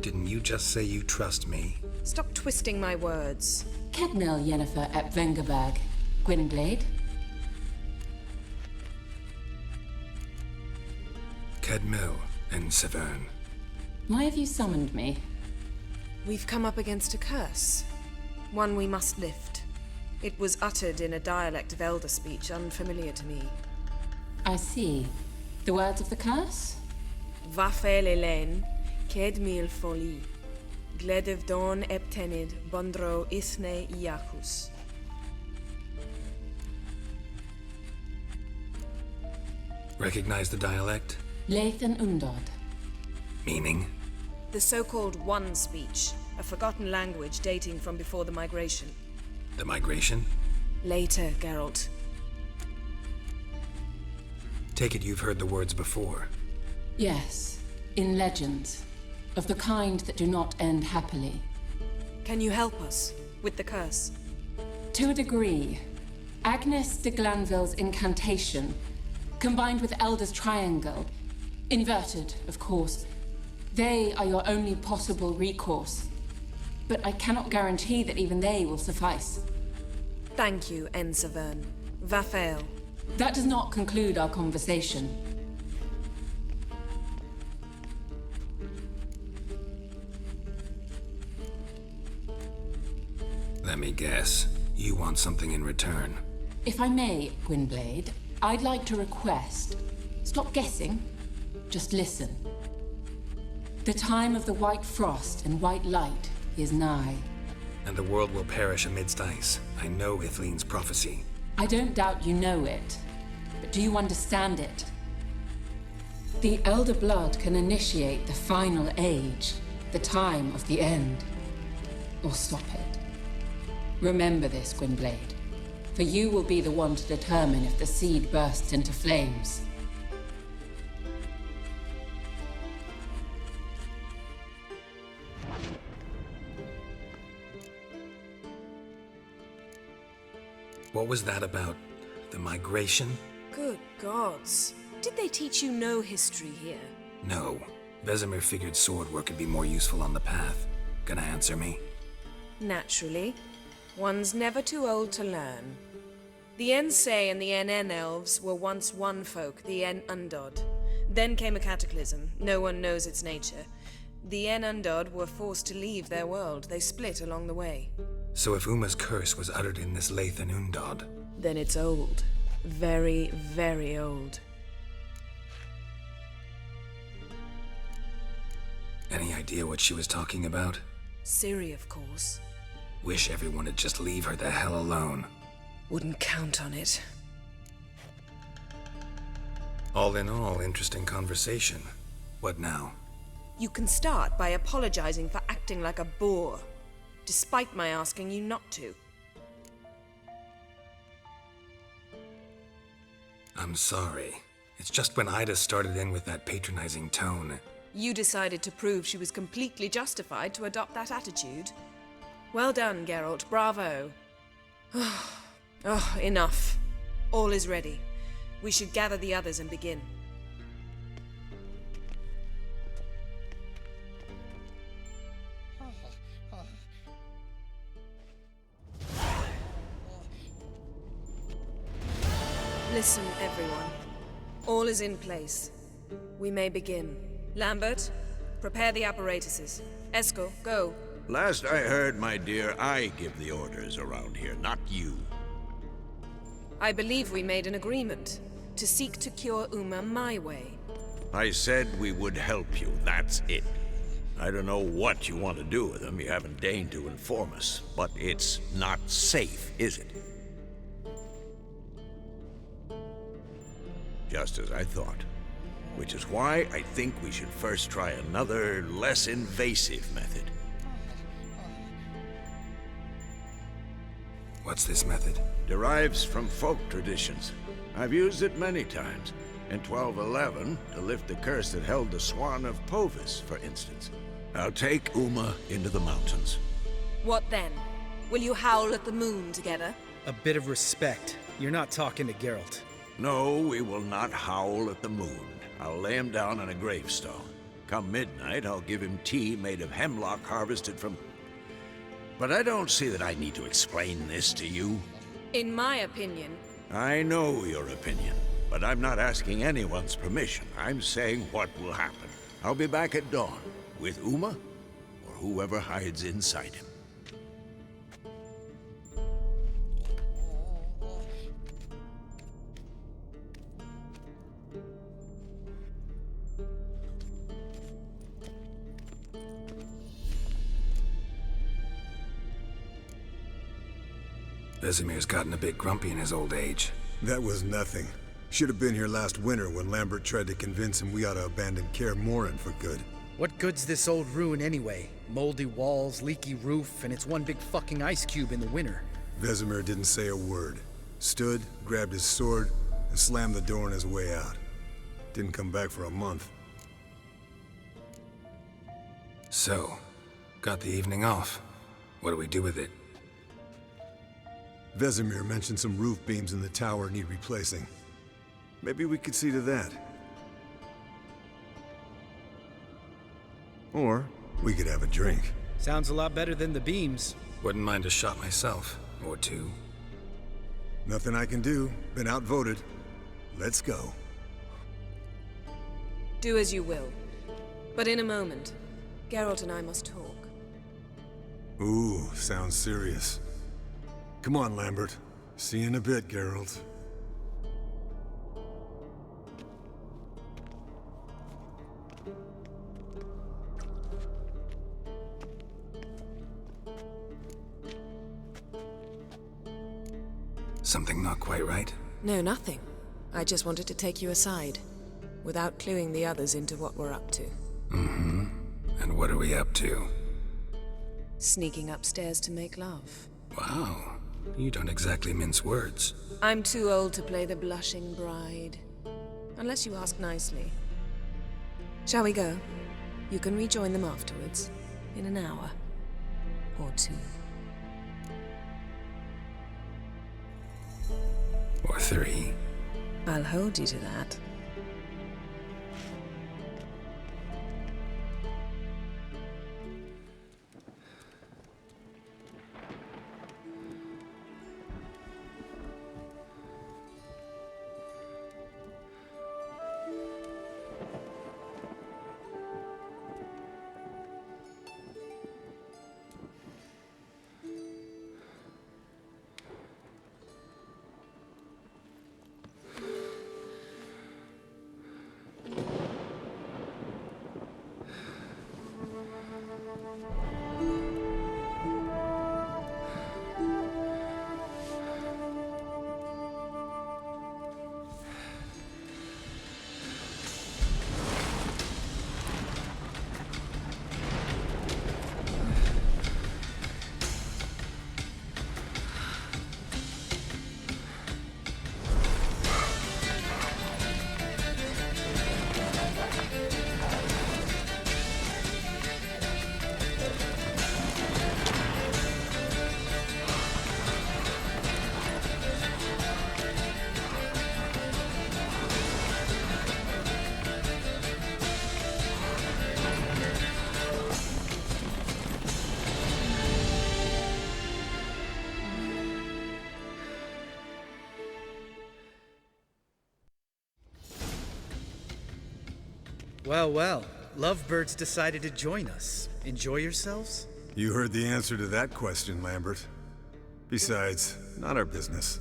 Didn't you just say you trust me? Stop twisting my words. Kednel Yennefer at Vengerberg. Gwynglade? Kedmil and Severn. Why have you summoned me? We've come up against a curse. One we must lift. It was uttered in a dialect of Elder speech unfamiliar to me. I see. The words of the curse? Vafel Elen, Ked mil foli, Gledev don eptenid, Bondro ithne iacus. Recognize the dialect? Lathan Undod. Meaning? The so-called One speech, a forgotten language dating from before the migration. The migration? Later, Geralt. Take it you've heard the words before. Yes, in legends. Of the kind that do not end happily. Can you help us with the curse? To a degree. Agnes de Glanville's incantation, combined with Elder's triangle, inverted, of course. They are your only possible recourse. But I cannot guarantee that even they will suffice. Thank you, Ensavern. Vafael. That does not conclude our conversation. Let me guess. You want something in return. If I may, Gwynblade, I'd like to request. Stop guessing. Just listen. The time of the white frost and white light is nigh. And the world will perish amidst ice. I know Ithleen's prophecy. I don't doubt you know it. But do you understand it? The Elder Blood can initiate the final age, the time of the end. Or stop it. Remember this, Gwynblade. For you will be the one to determine if the seed bursts into flames. What was that about? The migration? Good gods. Did they teach you no history here? No. Vesemir figured sword work could be more useful on the path. Gonna answer me? Naturally. One's never too old to learn. The Ensei and the NN elves were once one folk, the En Undod. Then came a cataclysm. No one knows its nature. The En Undod were forced to leave their world. They split along the way. So if Uma's curse was uttered in this Lathan Undod... Then it's old. Very, very old. Any idea what she was talking about? Ciri, of course. Wish everyone would just leave her the hell alone. Wouldn't count on it. All in all, interesting conversation. What now? You can start by apologizing for acting like a boor, despite my asking you not to. I'm sorry. It's just when Ida started in with that patronizing tone. You decided to prove she was completely justified to adopt that attitude. Well done, Geralt. Bravo. Oh, enough. All is ready. We should gather the others and begin. Listen, everyone. All is in place. We may begin. Lambert, prepare the apparatuses. Eskel, go. Last I heard, my dear, I give the orders around here, not you. I believe we made an agreement to seek to cure Uma my way. I said we would help you, that's it. I don't know what you want to do with him, you haven't deigned to inform us, but it's not safe, is it? Just as I thought. Which is why I think we should first try another, less invasive method. What's this method? Derives from folk traditions. I've used it many times. In 1211, to lift the curse that held the Swan of Povis, for instance. I'll take Uma into the mountains. What then? Will you howl at the moon together? A bit of respect. You're not talking to Geralt. No, we will not howl at the moon. I'll lay him down on a gravestone. Come midnight, I'll give him tea made of hemlock harvested from... But I don't see that I need to explain this to you. In my opinion... I know your opinion, but I'm not asking anyone's permission. I'm saying what will happen. I'll be back at dawn, with Uma, or whoever hides inside him. Vesemir's gotten a bit grumpy in his old age. That was nothing. Should have been here last winter when Lambert tried to convince him we ought to abandon Kaer Morhen for good. What good's this old ruin anyway? Moldy walls, leaky roof, and it's one big fucking ice cube in the winter. Vesemir didn't say a word. Stood, grabbed his sword, and slammed the door on his way out. Didn't come back for a month. So, got the evening off. What do we do with it? Vesemir mentioned some roof beams in the tower need replacing. Maybe we could see to that. Or we could have a drink. Sounds a lot better than the beams. Wouldn't mind a shot myself, or two. Nothing I can do. Been outvoted. Let's go. Do as you will. But in a moment, Geralt and I must talk. Ooh, sounds serious. Come on, Lambert. See you in a bit, Geralt. Something not quite right? No, nothing. I just wanted to take you aside, without cluing the others into what we're up to. Mm-hmm. And what are we up to? Sneaking upstairs to make love. Wow. You don't exactly mince words. I'm too old to play the blushing bride. Unless you ask nicely. Shall we go? You can rejoin them afterwards. In an hour. Or two. Or three. I'll hold you to that. Well, well. Lovebirds decided to join us. Enjoy yourselves? You heard the answer to that question, Lambert. Besides, not our business.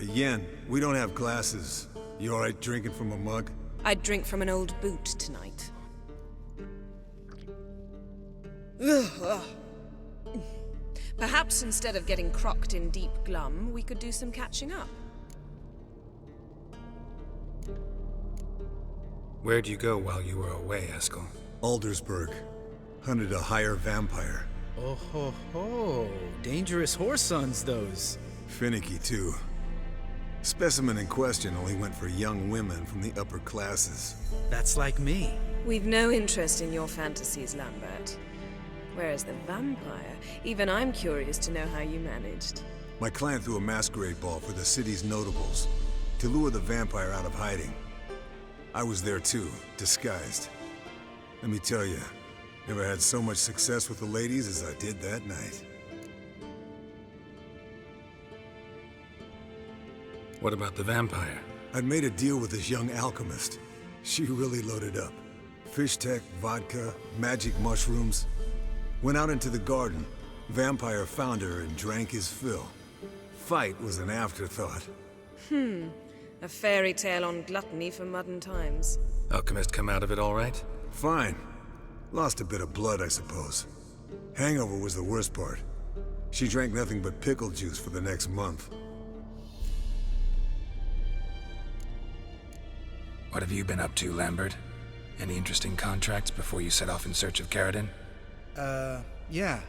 Yen, we don't have glasses. You alright drinking from a mug? I'd drink from an old boot tonight. Perhaps instead of getting crocked in deep glum, we could do some catching up. Where'd you go while you were away, Eskel? Aldersburg. Hunted a higher vampire. Oh ho ho. Dangerous whoresons, those. Finicky, too. Specimen in question only went for young women from the upper classes. That's like me. We've no interest in your fantasies, Lambert. Whereas the vampire, even I'm curious to know how you managed. My clan threw a masquerade ball for the city's notables, to lure the vampire out of hiding. I was there too, disguised. Let me tell you, never had so much success with the ladies as I did that night. What about the vampire? I'd made a deal with this young alchemist. She really loaded up. Fish tech, vodka, magic mushrooms. Went out into the garden. Vampire found her and drank his fill. Fight was an afterthought. A fairy tale on gluttony for modern times. Alchemist come out of it all right? Fine. Lost a bit of blood, I suppose. Hangover was the worst part. She drank nothing but pickle juice for the next month. What have you been up to, Lambert? Any interesting contracts before you set off in search of Caradon? Yeah.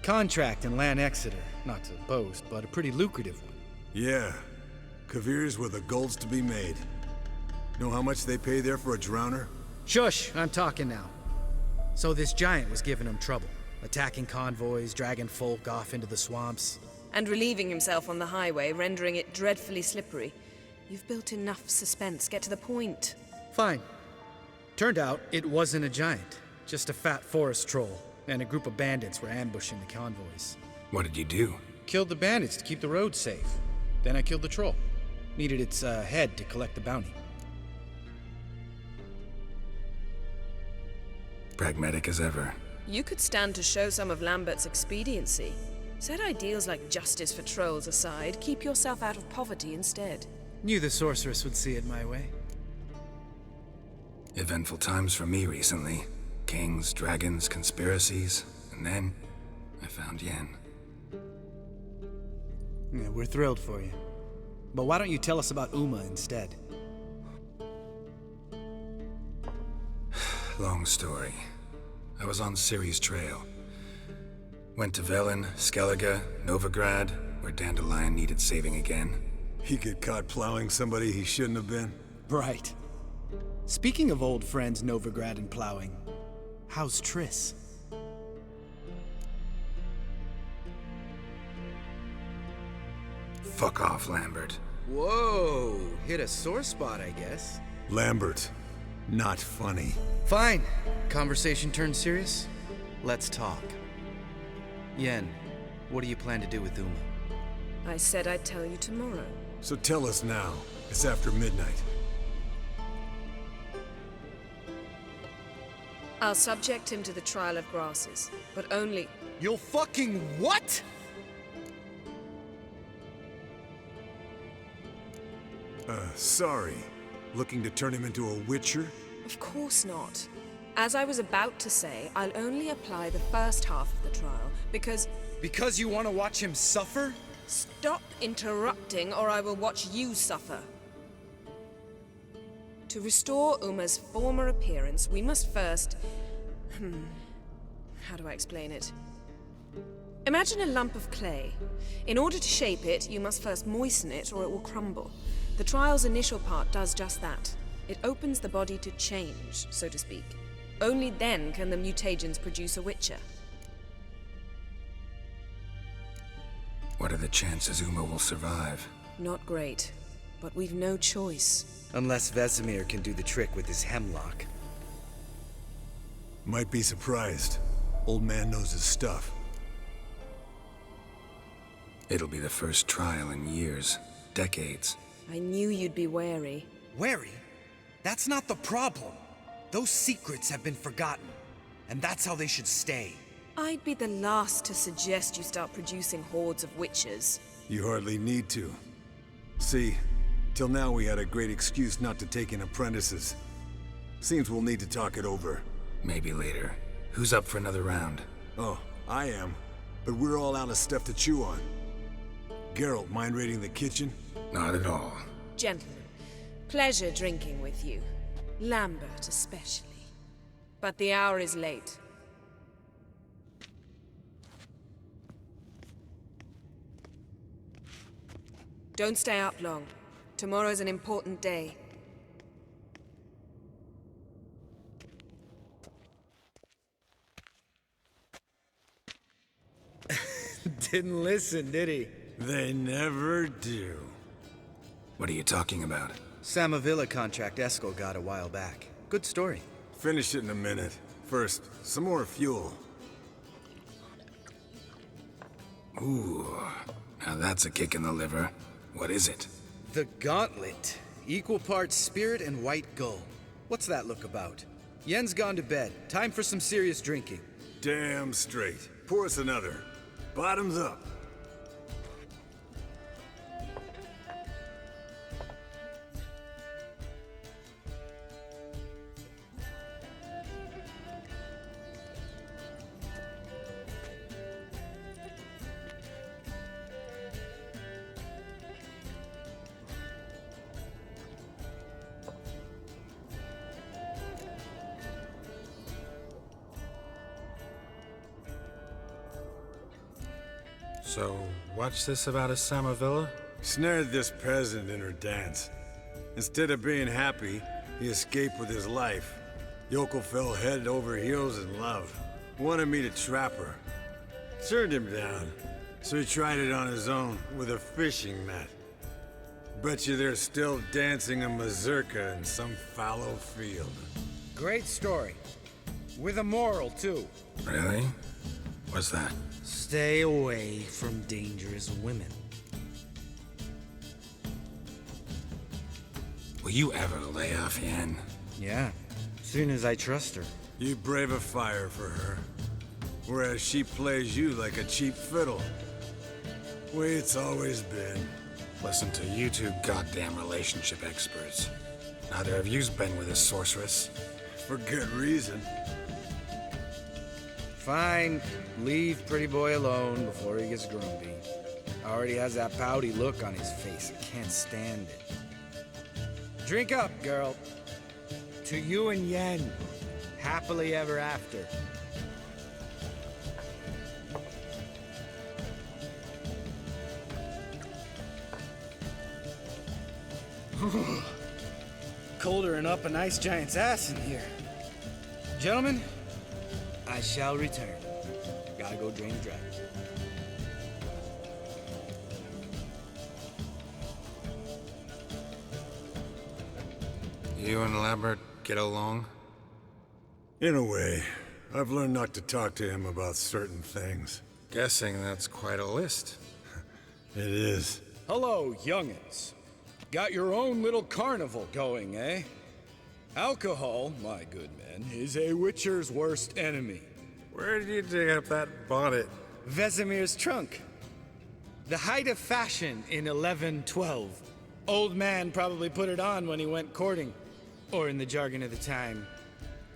Contract in Lan Exeter. Not to boast, but a pretty lucrative one. Yeah. Kavir's were the gold's to be made. Know how much they pay there for a drowner? Shush! I'm talking now. So this giant was giving him trouble. Attacking convoys, dragging folk off into the swamps. And relieving himself on the highway, rendering it dreadfully slippery. You've built enough suspense. Get to the point. Fine. Turned out it wasn't a giant. Just a fat forest troll. And a group of bandits were ambushing the convoys. What did you do? Killed the bandits to keep the roads safe. Then I killed the troll. Needed its head to collect the bounty. Pragmatic as ever. You could stand to show some of Lambert's expediency. Set ideals like justice for trolls aside, keep yourself out of poverty instead. Knew the sorceress would see it my way. Eventful times for me recently. Kings, dragons, conspiracies, and then I found Yen. Yeah, we're thrilled for you. But why don't you tell us about Uma instead? Long story. I was on Ciri's trail. Went to Velen, Skellige, Novigrad, where Dandelion needed saving again. He get caught plowing somebody he shouldn't have been? Right. Speaking of old friends Novigrad and plowing, how's Triss? Fuck off, Lambert. Whoa, hit a sore spot, I guess. Lambert, not funny. Fine. Conversation turned serious? Let's talk. Yen, what do you plan to do with Uma? I said I'd tell you tomorrow. So tell us now. It's after midnight. I'll subject him to the trial of grasses, but only... You'll fucking what? Sorry. Looking to turn him into a witcher? Of course not. As I was about to say, I'll only apply the first half of the trial, because... Because you want to watch him suffer? Stop interrupting, or I will watch you suffer. To restore Uma's former appearance, we must first... How do I explain it? Imagine a lump of clay. In order to shape it, you must first moisten it, or it will crumble. The trial's initial part does just that. It opens the body to change, so to speak. Only then can the mutagens produce a witcher. What are the chances Uma will survive? Not great, but we've no choice. Unless Vesemir can do the trick with his hemlock. Might be surprised. Old man knows his stuff. It'll be the first trial in years, decades. I knew you'd be wary. Wary? That's not the problem. Those secrets have been forgotten, and that's how they should stay. I'd be the last to suggest you start producing hordes of witches. You hardly need to. See, till now we had a great excuse not to take in apprentices. Seems we'll need to talk it over. Maybe later. Who's up for another round? Oh, I am. But we're all out of stuff to chew on. Geralt, mind raiding the kitchen? Not at all. Gentlemen, pleasure drinking with you. Lambert especially. But the hour is late. Don't stay up long. Tomorrow's an important day. Didn't listen, did he? They never do. What are you talking about? Samavilla contract Eskel got a while back. Good story. Finish it in a minute. First, some more fuel. Ooh, now that's a kick in the liver. What is it? The Gauntlet. Equal parts spirit and white gull. What's that look about? Yen's gone to bed. Time for some serious drinking. Damn straight. Pour us another. Bottoms up. So, what's this about a Samavilla? Snared this peasant in her dance. Instead of being happy, he escaped with his life. Yoko fell head over heels in love. Wanted me to trap her. Turned him down. So he tried it on his own with a fishing net. Bet you they're still dancing a mazurka in some fallow field. Great story. With a moral, too. Really? What's that? Stay away from dangerous women. Will you ever lay off Yen? Yeah, soon as I trust her. You brave a fire for her. Whereas she plays you like a cheap fiddle. Way it's always been. Listen to you two goddamn relationship experts. Neither of you's been with a sorceress. For good reason. Fine. Leave Pretty Boy alone before he gets grumpy. Already has that pouty look on his face. I can't stand it. Drink up, girl. To you and Yen. Happily ever after. Colder and up a nice giant's ass in here. Gentlemen, I shall return. Gotta go drain the dragon. You and Lambert get along? In a way. I've learned not to talk to him about certain things. Guessing that's quite a list. It is. Hello, youngins. Got your own little carnival going, eh? Alcohol, my good men, is a witcher's worst enemy. Where did you dig up that bonnet? Vesemir's trunk. The height of fashion in 1112. Old man probably put it on when he went courting. Or in the jargon of the time,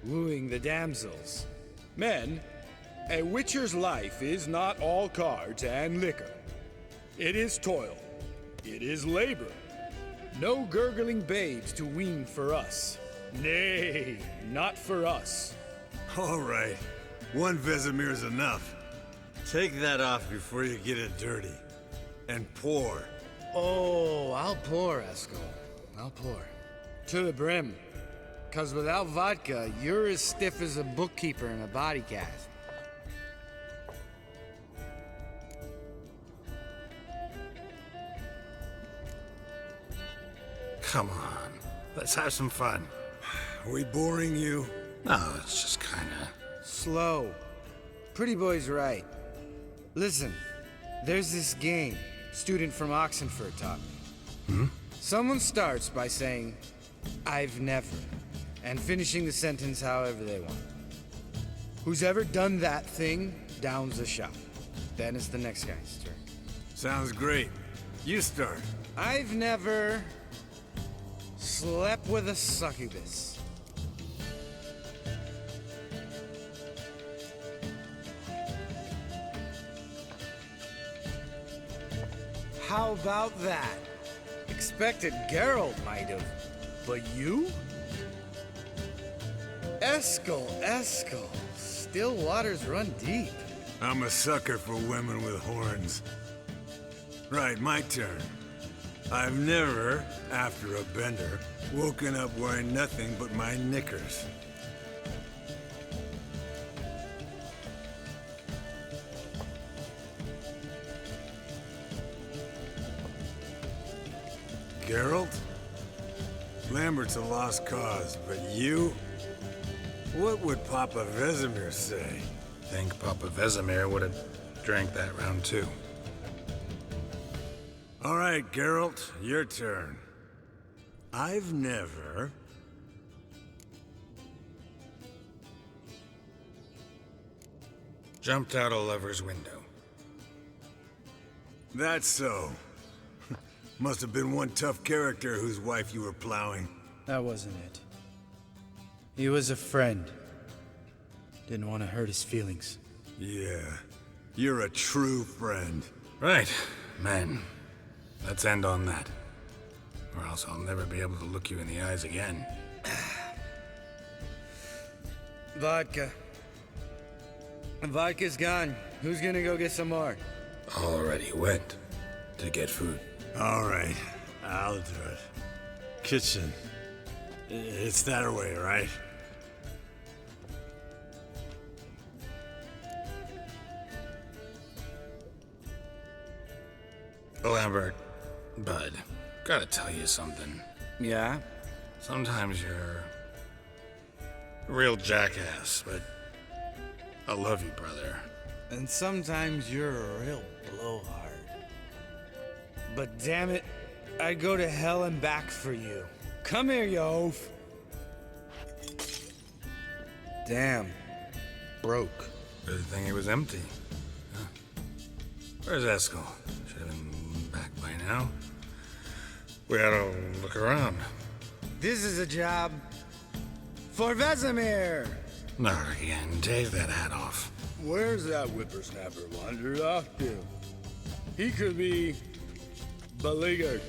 wooing the damsels. Men, a witcher's life is not all cards and liquor. It is toil. It is labor. No gurgling babes to wean for us. Nay, not for us. All right. One Vesemir's enough. Take that off before you get it dirty. And pour. Oh, I'll pour, Eskel. I'll pour. To the brim. 'Cause without vodka, you're as stiff as a bookkeeper in a body cast. Come on, let's have some fun. We boring you? No, it's just kinda... Slow. Pretty Boy's right. Listen, there's this game student from Oxenford taught me. Someone starts by saying, I've never, and finishing the sentence however they want. Who's ever done that thing downs the shot. Then it's the next guy's turn. Sounds great. You start. I've never slept with a succubus. How about that? Expected Geralt might have, but you? Eskel, still waters run deep. I'm a sucker for women with horns. Right, my turn. I've never, after a bender, woken up wearing nothing but my knickers. Geralt? Lambert's a lost cause, but you? What would Papa Vesemir say? Think Papa Vesemir would have drank that round too. All right, Geralt, your turn. I've never... Jumped out a lover's window. That's so. Must have been one tough character whose wife you were plowing. That wasn't it. He was a friend. Didn't want to hurt his feelings. Yeah, you're a true friend. Right, men. Let's end on that. Or else I'll never be able to look you in the eyes again. Vodka. Vodka's gone. Who's gonna go get some more? Already went to get food. All right, I'll do it. Kitchen. It's that way, right? Lambert, bud, gotta tell you something. Yeah? Sometimes you're a real jackass, but I love you, brother. And sometimes you're a real blowhard. But damn it, I'd go to hell and back for you. Come here, you oaf. Damn. Broke. Good thing it was empty. Huh. Where's Eskel? Should have been back by now. We ought to look around. This is a job for Vesemir. Not again. Take that hat off. Where's that whippersnapper wandered off to? He could be beleaguered,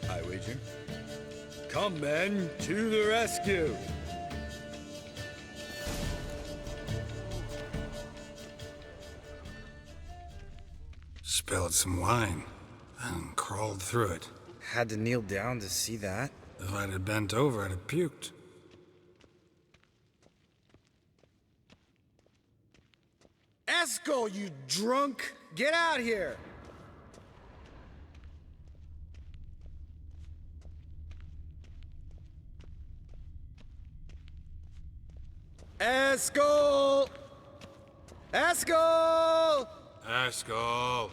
I wager. Come, men, to the rescue! Spilled some wine, and crawled through it. Had to kneel down to see that. If I'd have bent over, I'd have puked. Eskel, you drunk! Get out here! Eskel! Eskel! Eskel!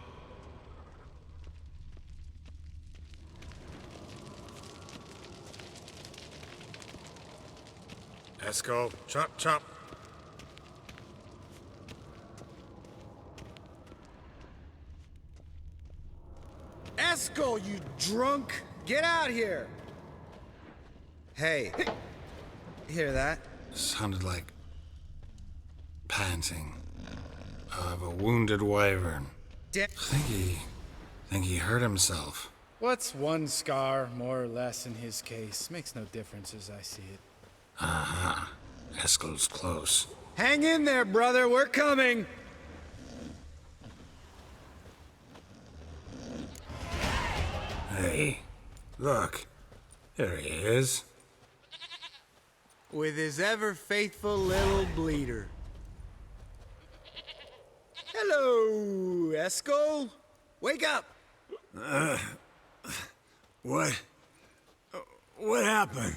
Eskel, chop, chop. Eskel, you drunk! Get out here! Hey, hear that? Sounded like panting of a wounded wyvern. Think he hurt himself. What's one scar, more or less, in his case? Makes no difference as I see it. Uh-huh. Eskel's close. Hang in there, brother. We're coming. Hey, look. There he is. With his ever-faithful little bleeder. Hello, Eskel. Wake up. What happened?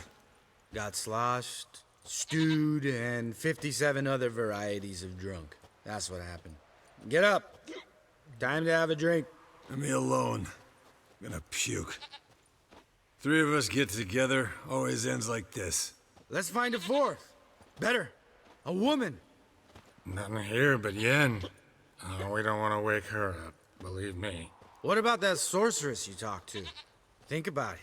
Got sloshed, stewed, and 57 other varieties of drunk. That's what happened. Get up. Time to have a drink. Leave me alone. I'm gonna puke. Three of us get together, always ends like this. Let's find a fourth. Better. A woman. Nothing here but Yen. We don't want to wake her up, believe me. What about that sorceress you talked to? Think about it.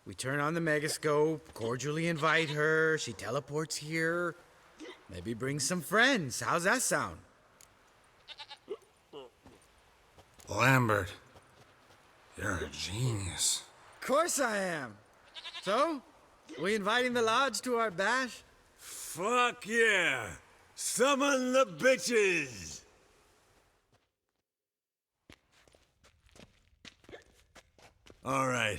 We turn on the megascope, cordially invite her, she teleports here. Maybe bring some friends. How's that sound? Lambert, you're a genius. Of course I am. So, we inviting the lodge to our bash? Fuck yeah! Summon the bitches! All right.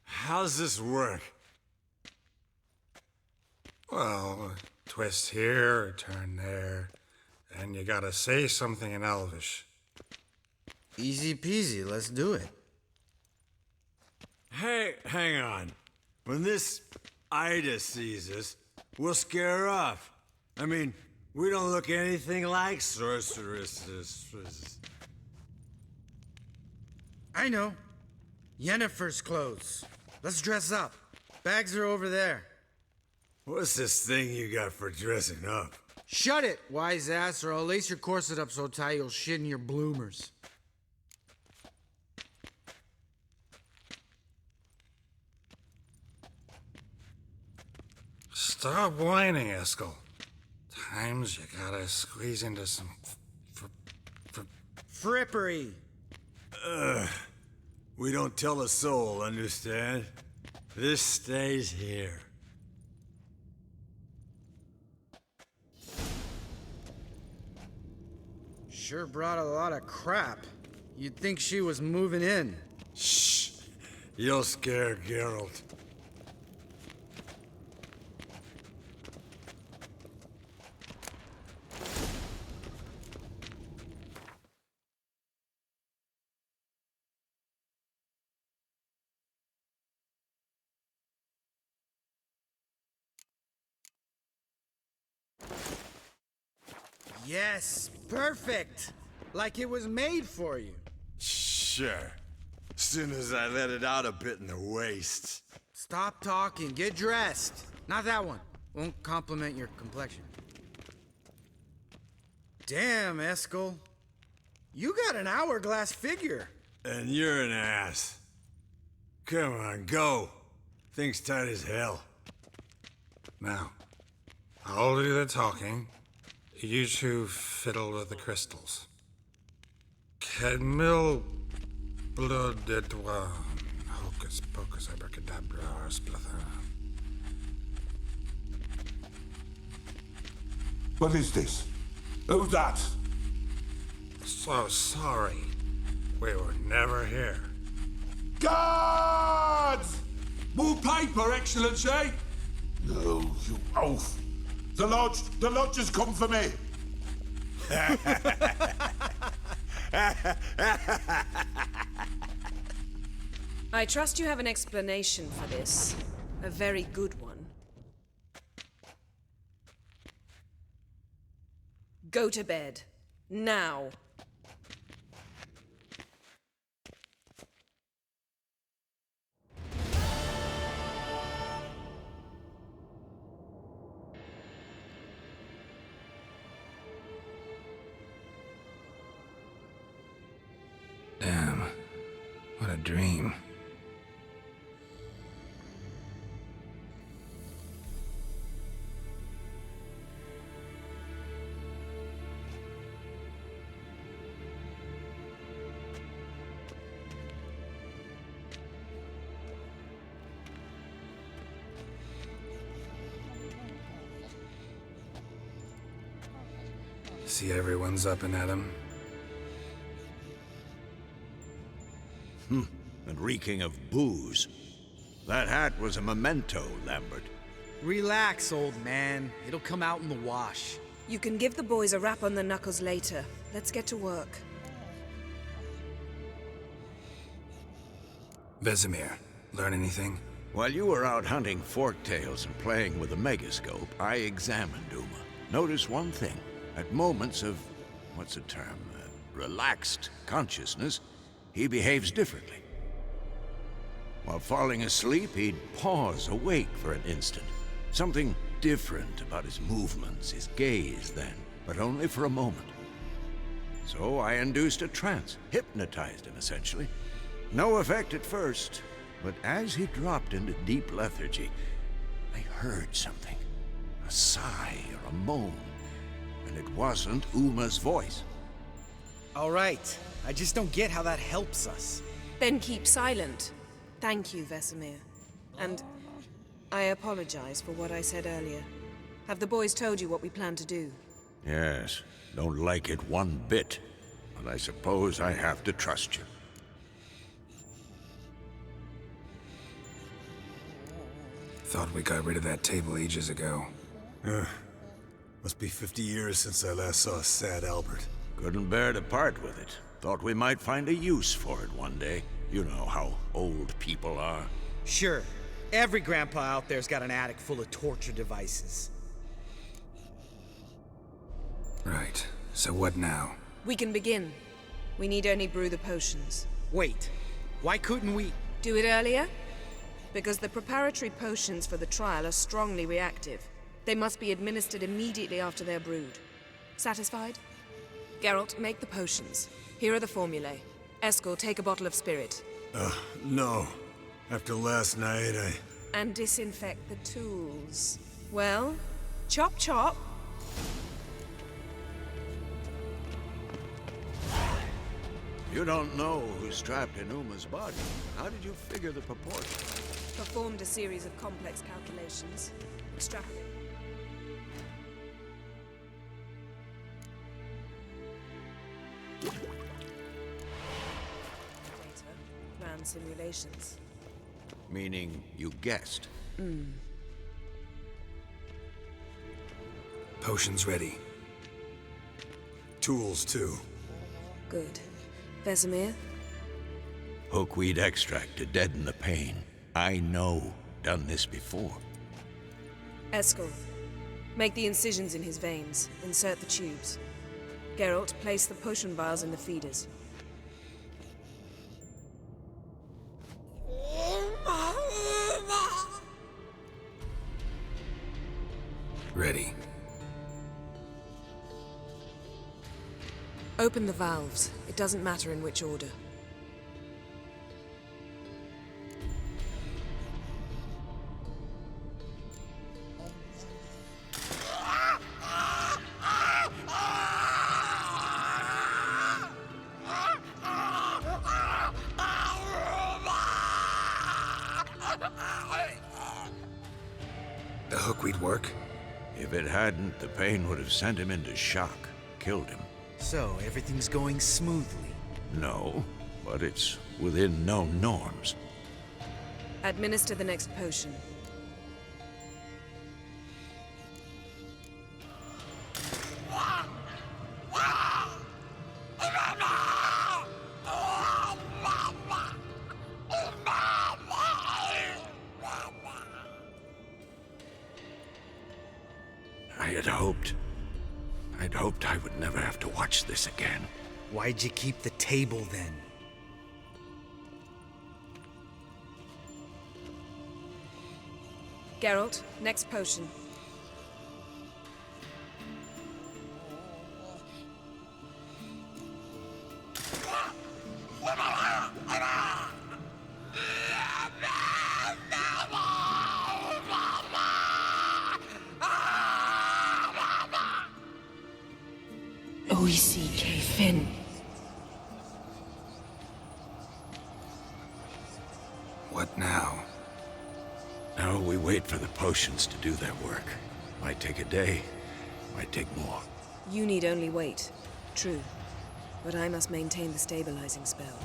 How's this work? Well, twist here, or turn there, and you gotta say something in Elvish. Easy peasy, let's do it. Hey, hang on. When this Ida sees us, we'll scare her off. I mean, we don't look anything like sorceresses. I know. Yennefer's clothes. Let's dress up. Bags are over there. What's this thing you got for dressing up? Shut it, wise ass, or I'll lace your corset up so tight you'll shit in your bloomers. Stop whining, Eskel. Times you gotta squeeze into some frippery. We don't tell a soul, understand? This stays here. Sure brought a lot of crap. You'd think she was moving in. Shh! You'll scare Geralt. Yes, perfect! Like it was made for you. Sure. Soon as I let it out a bit in the waist. Stop talking, get dressed. Not that one. Won't compliment your complexion. Damn, Eskel. You got an hourglass figure. And you're an ass. Come on, go. Thing's tight as hell. Now, I'll do the talking. You two fiddle with the crystals. Camille blood de toi. Hocus pocus abracadabra splather. What is this? Who's that? So sorry. We were never here. Guards! More paper, Excellency! No, you oaf. The lodge has come for me. I trust you have an explanation for this. A very good one. Go to bed. Now. Damn. What a dream. See everyone's up and at 'em. And reeking of booze. That hat was a memento, Lambert. Relax, old man. It'll come out in the wash. You can give the boys a rap on the knuckles later. Let's get to work. Vesemir, learn anything? While you were out hunting forktails and playing with the megascope, I examined Uma. Notice one thing. At moments of, what's the term, relaxed consciousness, he behaves differently. While falling asleep, he'd pause awake for an instant. Something different about his movements, his gaze then, but only for a moment. So I induced a trance, hypnotized him essentially. No effect at first, but as he dropped into deep lethargy, I heard something. A sigh or a moan, and it wasn't Uma's voice. All right. I just don't get how that helps us. Then keep silent. Thank you, Vesemir. And I apologize for what I said earlier. Have the boys told you what we plan to do? Yes, don't like it one bit, but I suppose I have to trust you. Thought we got rid of that table ages ago. Must be 50 years since I last saw sad Albert. Couldn't bear to part with it. Thought we might find a use for it one day. You know how old people are. Sure. Every grandpa out there's got an attic full of torture devices. Right. So what now? We can begin. We need only brew the potions. Wait. Why couldn't we... Do it earlier? Because the preparatory potions for the trial are strongly reactive. They must be administered immediately after they're brewed. Satisfied? Geralt, make the potions. Here are the formulae. Eskel, take a bottle of spirit. No. After last night, And disinfect the tools. Well, chop chop. You don't know who's trapped in Uma's body. How did you figure the proportions? Performed a series of complex calculations. Extrapolate. simulations. Meaning you guessed. Potions ready. Tools, too. Good. Vesemir? Hookweed extract to deaden the pain. I know. Done this before. Eskel, make the incisions in his veins. Insert the tubes. Geralt, place the potion vials in the feeders. Ready. Open the valves. It doesn't matter in which order. The hookweed work? If it hadn't, the pain would have sent him into shock. Killed him. So, everything's going smoothly. No, but it's within known norms. Administer the next potion. I'd hoped I would never have to watch this again. Why'd you keep the table then? Geralt, next potion. O-E-C-K, Finn. What now? Now we wait for the potions to do their work. Might take a day, might take more. You need only wait. True. But I must maintain the stabilizing spell.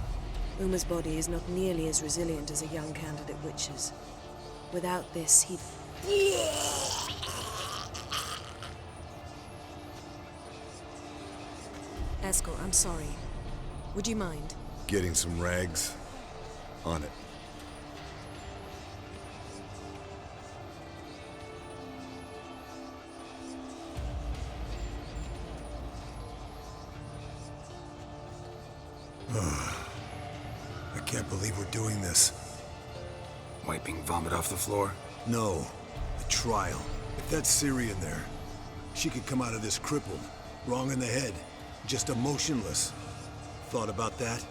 Uma's body is not nearly as resilient as a young candidate witch's. Without this, he'd... Eskel, I'm sorry. Would you mind? Getting some rags. On it. I can't believe we're doing this. Wiping vomit off the floor? No. The trial. If that's Syrian there, she could come out of this crippled, wrong in the head, just emotionless. Thought about that?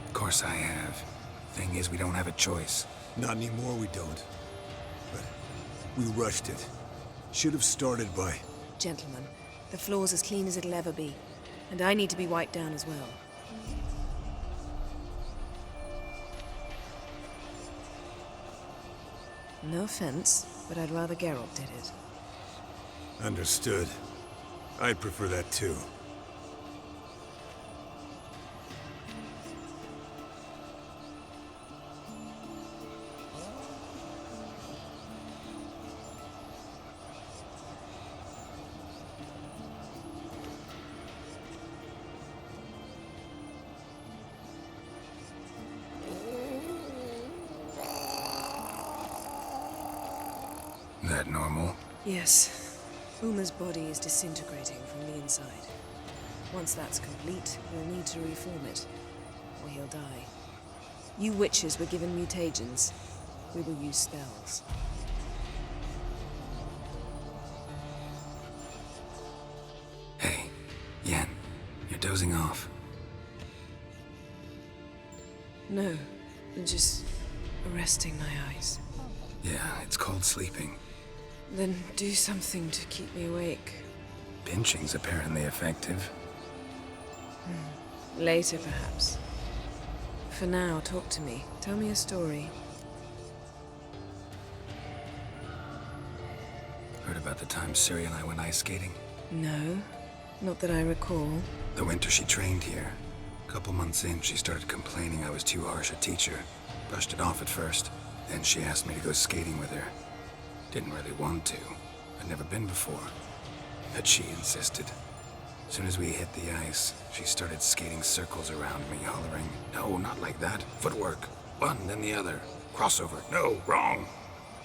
Of course I have. Thing is, we don't have a choice. Not anymore, we don't. But we rushed it. Should have started by... Gentlemen, the floor's as clean as it'll ever be. And I need to be wiped down as well. No offense, but I'd rather Geralt did it. Understood. I'd prefer that too. That normal? Yes. Uma's body is disintegrating from the inside. Once that's complete, we'll need to reform it, or he'll die. You witches were given mutagens. We will use spells. Hey, Yen, you're dozing off. No, just resting my eyes. Yeah, it's called sleeping. Then do something to keep me awake. Pinching's apparently effective. Later, perhaps. For now, talk to me. Tell me a story. Heard about the time Siri and I went ice skating? No. Not that I recall. The winter she trained here. A couple months in, she started complaining I was too harsh a teacher. Brushed it off at first. Then she asked me to go skating with her. Didn't really want to. I'd never been before. But she insisted. As soon as we hit the ice, she started skating circles around me, hollering, "No, not like that. Footwork. One, then the other. Crossover. No, wrong.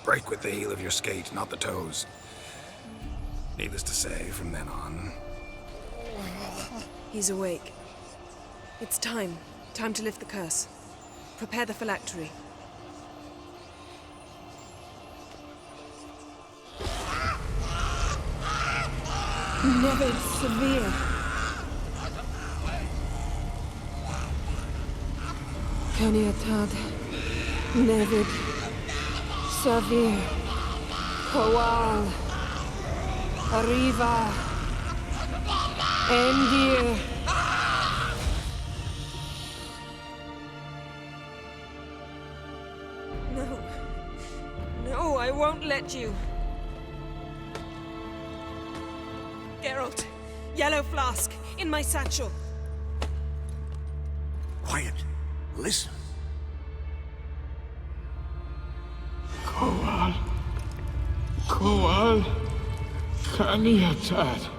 Break with the heel of your skate, not the toes." Needless to say, from then on... He's awake. It's time. Time to lift the curse. Prepare the phylactery. Never severe. Caniatad. Nevid. Severe. Coal. Arriva. Endir. No. No, I won't let you. Geralt, yellow flask, in my satchel. Quiet. Listen. Coal. Coal. Caniatad.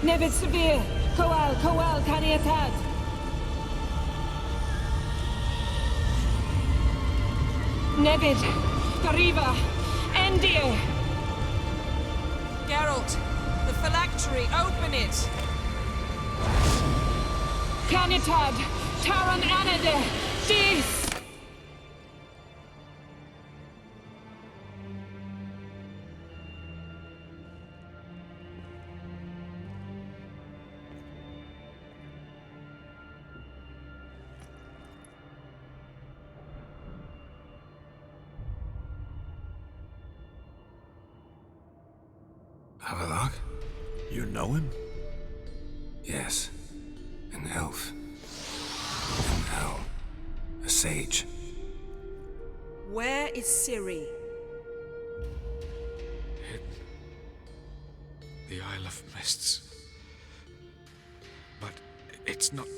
Nevid severe. Coal. Caniatad. Nevid. Arriva. Endir. Geralt, the phylactery, open it! Caniatad. Taran Anade. Dis. Havelock? You know him? Yes. An elf. And now, a sage. Where is Ciri? The Isle of Mists. But it's not...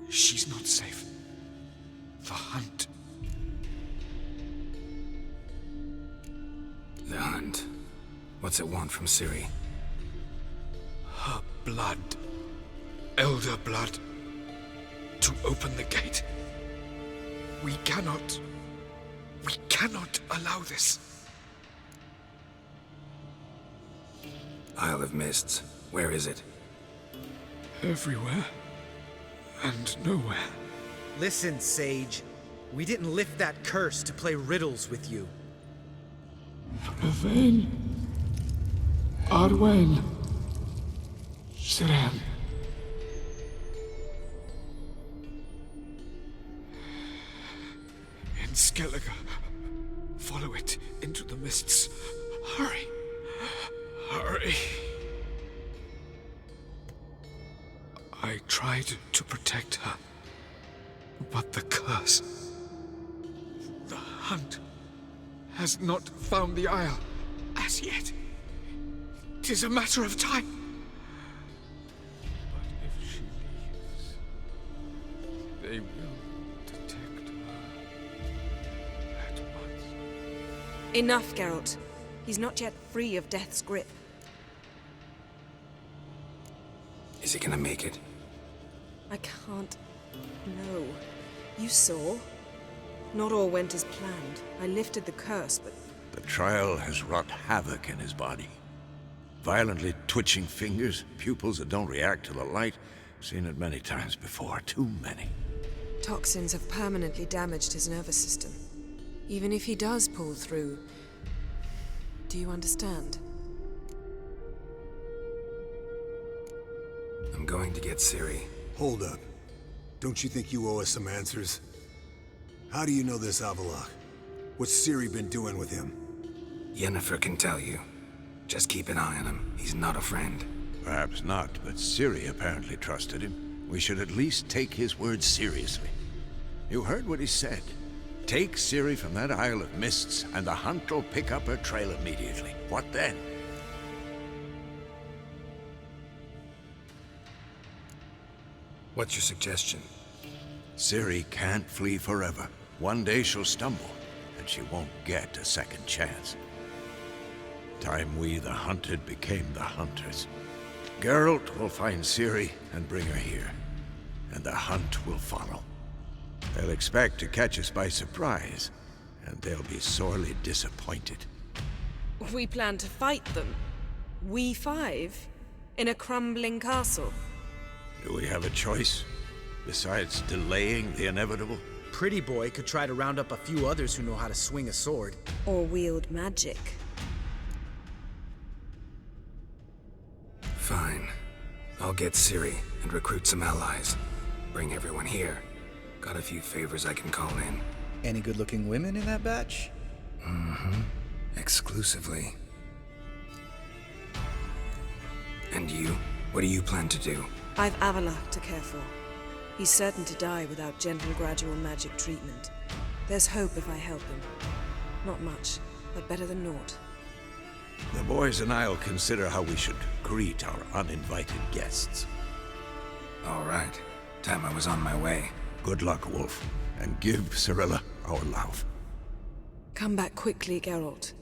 She's not safe. The hunt. The hunt. What's it want from Ciri? Her blood. Elder blood. To open the gate. We cannot allow this. Isle of Mists. Where is it? Everywhere. And nowhere. Listen, Sage. We didn't lift that curse to play riddles with you. Yvain. Arwen. Siren. In Skellige. Follow it into the mists. Hurry. Hurry. I tried to protect her. But the curse... The hunt... has not found the Isle as yet. 'Tis a matter of time. But if she leaves, they will detect her at once. Enough, Geralt. He's not yet free of death's grip. Is he gonna make it? I can't... No. You saw? Not all went as planned. I lifted the curse, but... The trial has wrought havoc in his body. Violently twitching fingers, pupils that don't react to the light. Seen it many times before, too many. Toxins have permanently damaged his nervous system. Even if he does pull through... Do you understand? I'm going to get Ciri. Hold up. Don't you think you owe us some answers? How do you know this Havelock? What's Ciri been doing with him? Yennefer can tell you. Just keep an eye on him. He's not a friend. Perhaps not, but Ciri apparently trusted him. We should at least take his words seriously. You heard what he said. Take Ciri from that Isle of Mists, and the hunt will pick up her trail immediately. What then? What's your suggestion? Ciri can't flee forever. One day she'll stumble, and she won't get a second chance. Time we, the hunted, became the hunters. Geralt will find Ciri and bring her here, and the hunt will follow. They'll expect to catch us by surprise, and they'll be sorely disappointed. We plan to fight them. We five? In a crumbling castle? Do we have a choice, besides delaying the inevitable? Pretty Boy could try to round up a few others who know how to swing a sword. Or wield magic. Fine. I'll get Ciri and recruit some allies. Bring everyone here. Got a few favors I can call in. Any good-looking women in that batch? Mm-hmm. Exclusively. And you? What do you plan to do? I've Avila to care for. He's certain to die without gentle, gradual magic treatment. There's hope if I help him. Not much, but better than naught. The boys and I'll consider how we should greet our uninvited guests. All right. Time I was on my way. Good luck, Wolf, and give Cirilla our love. Come back quickly, Geralt.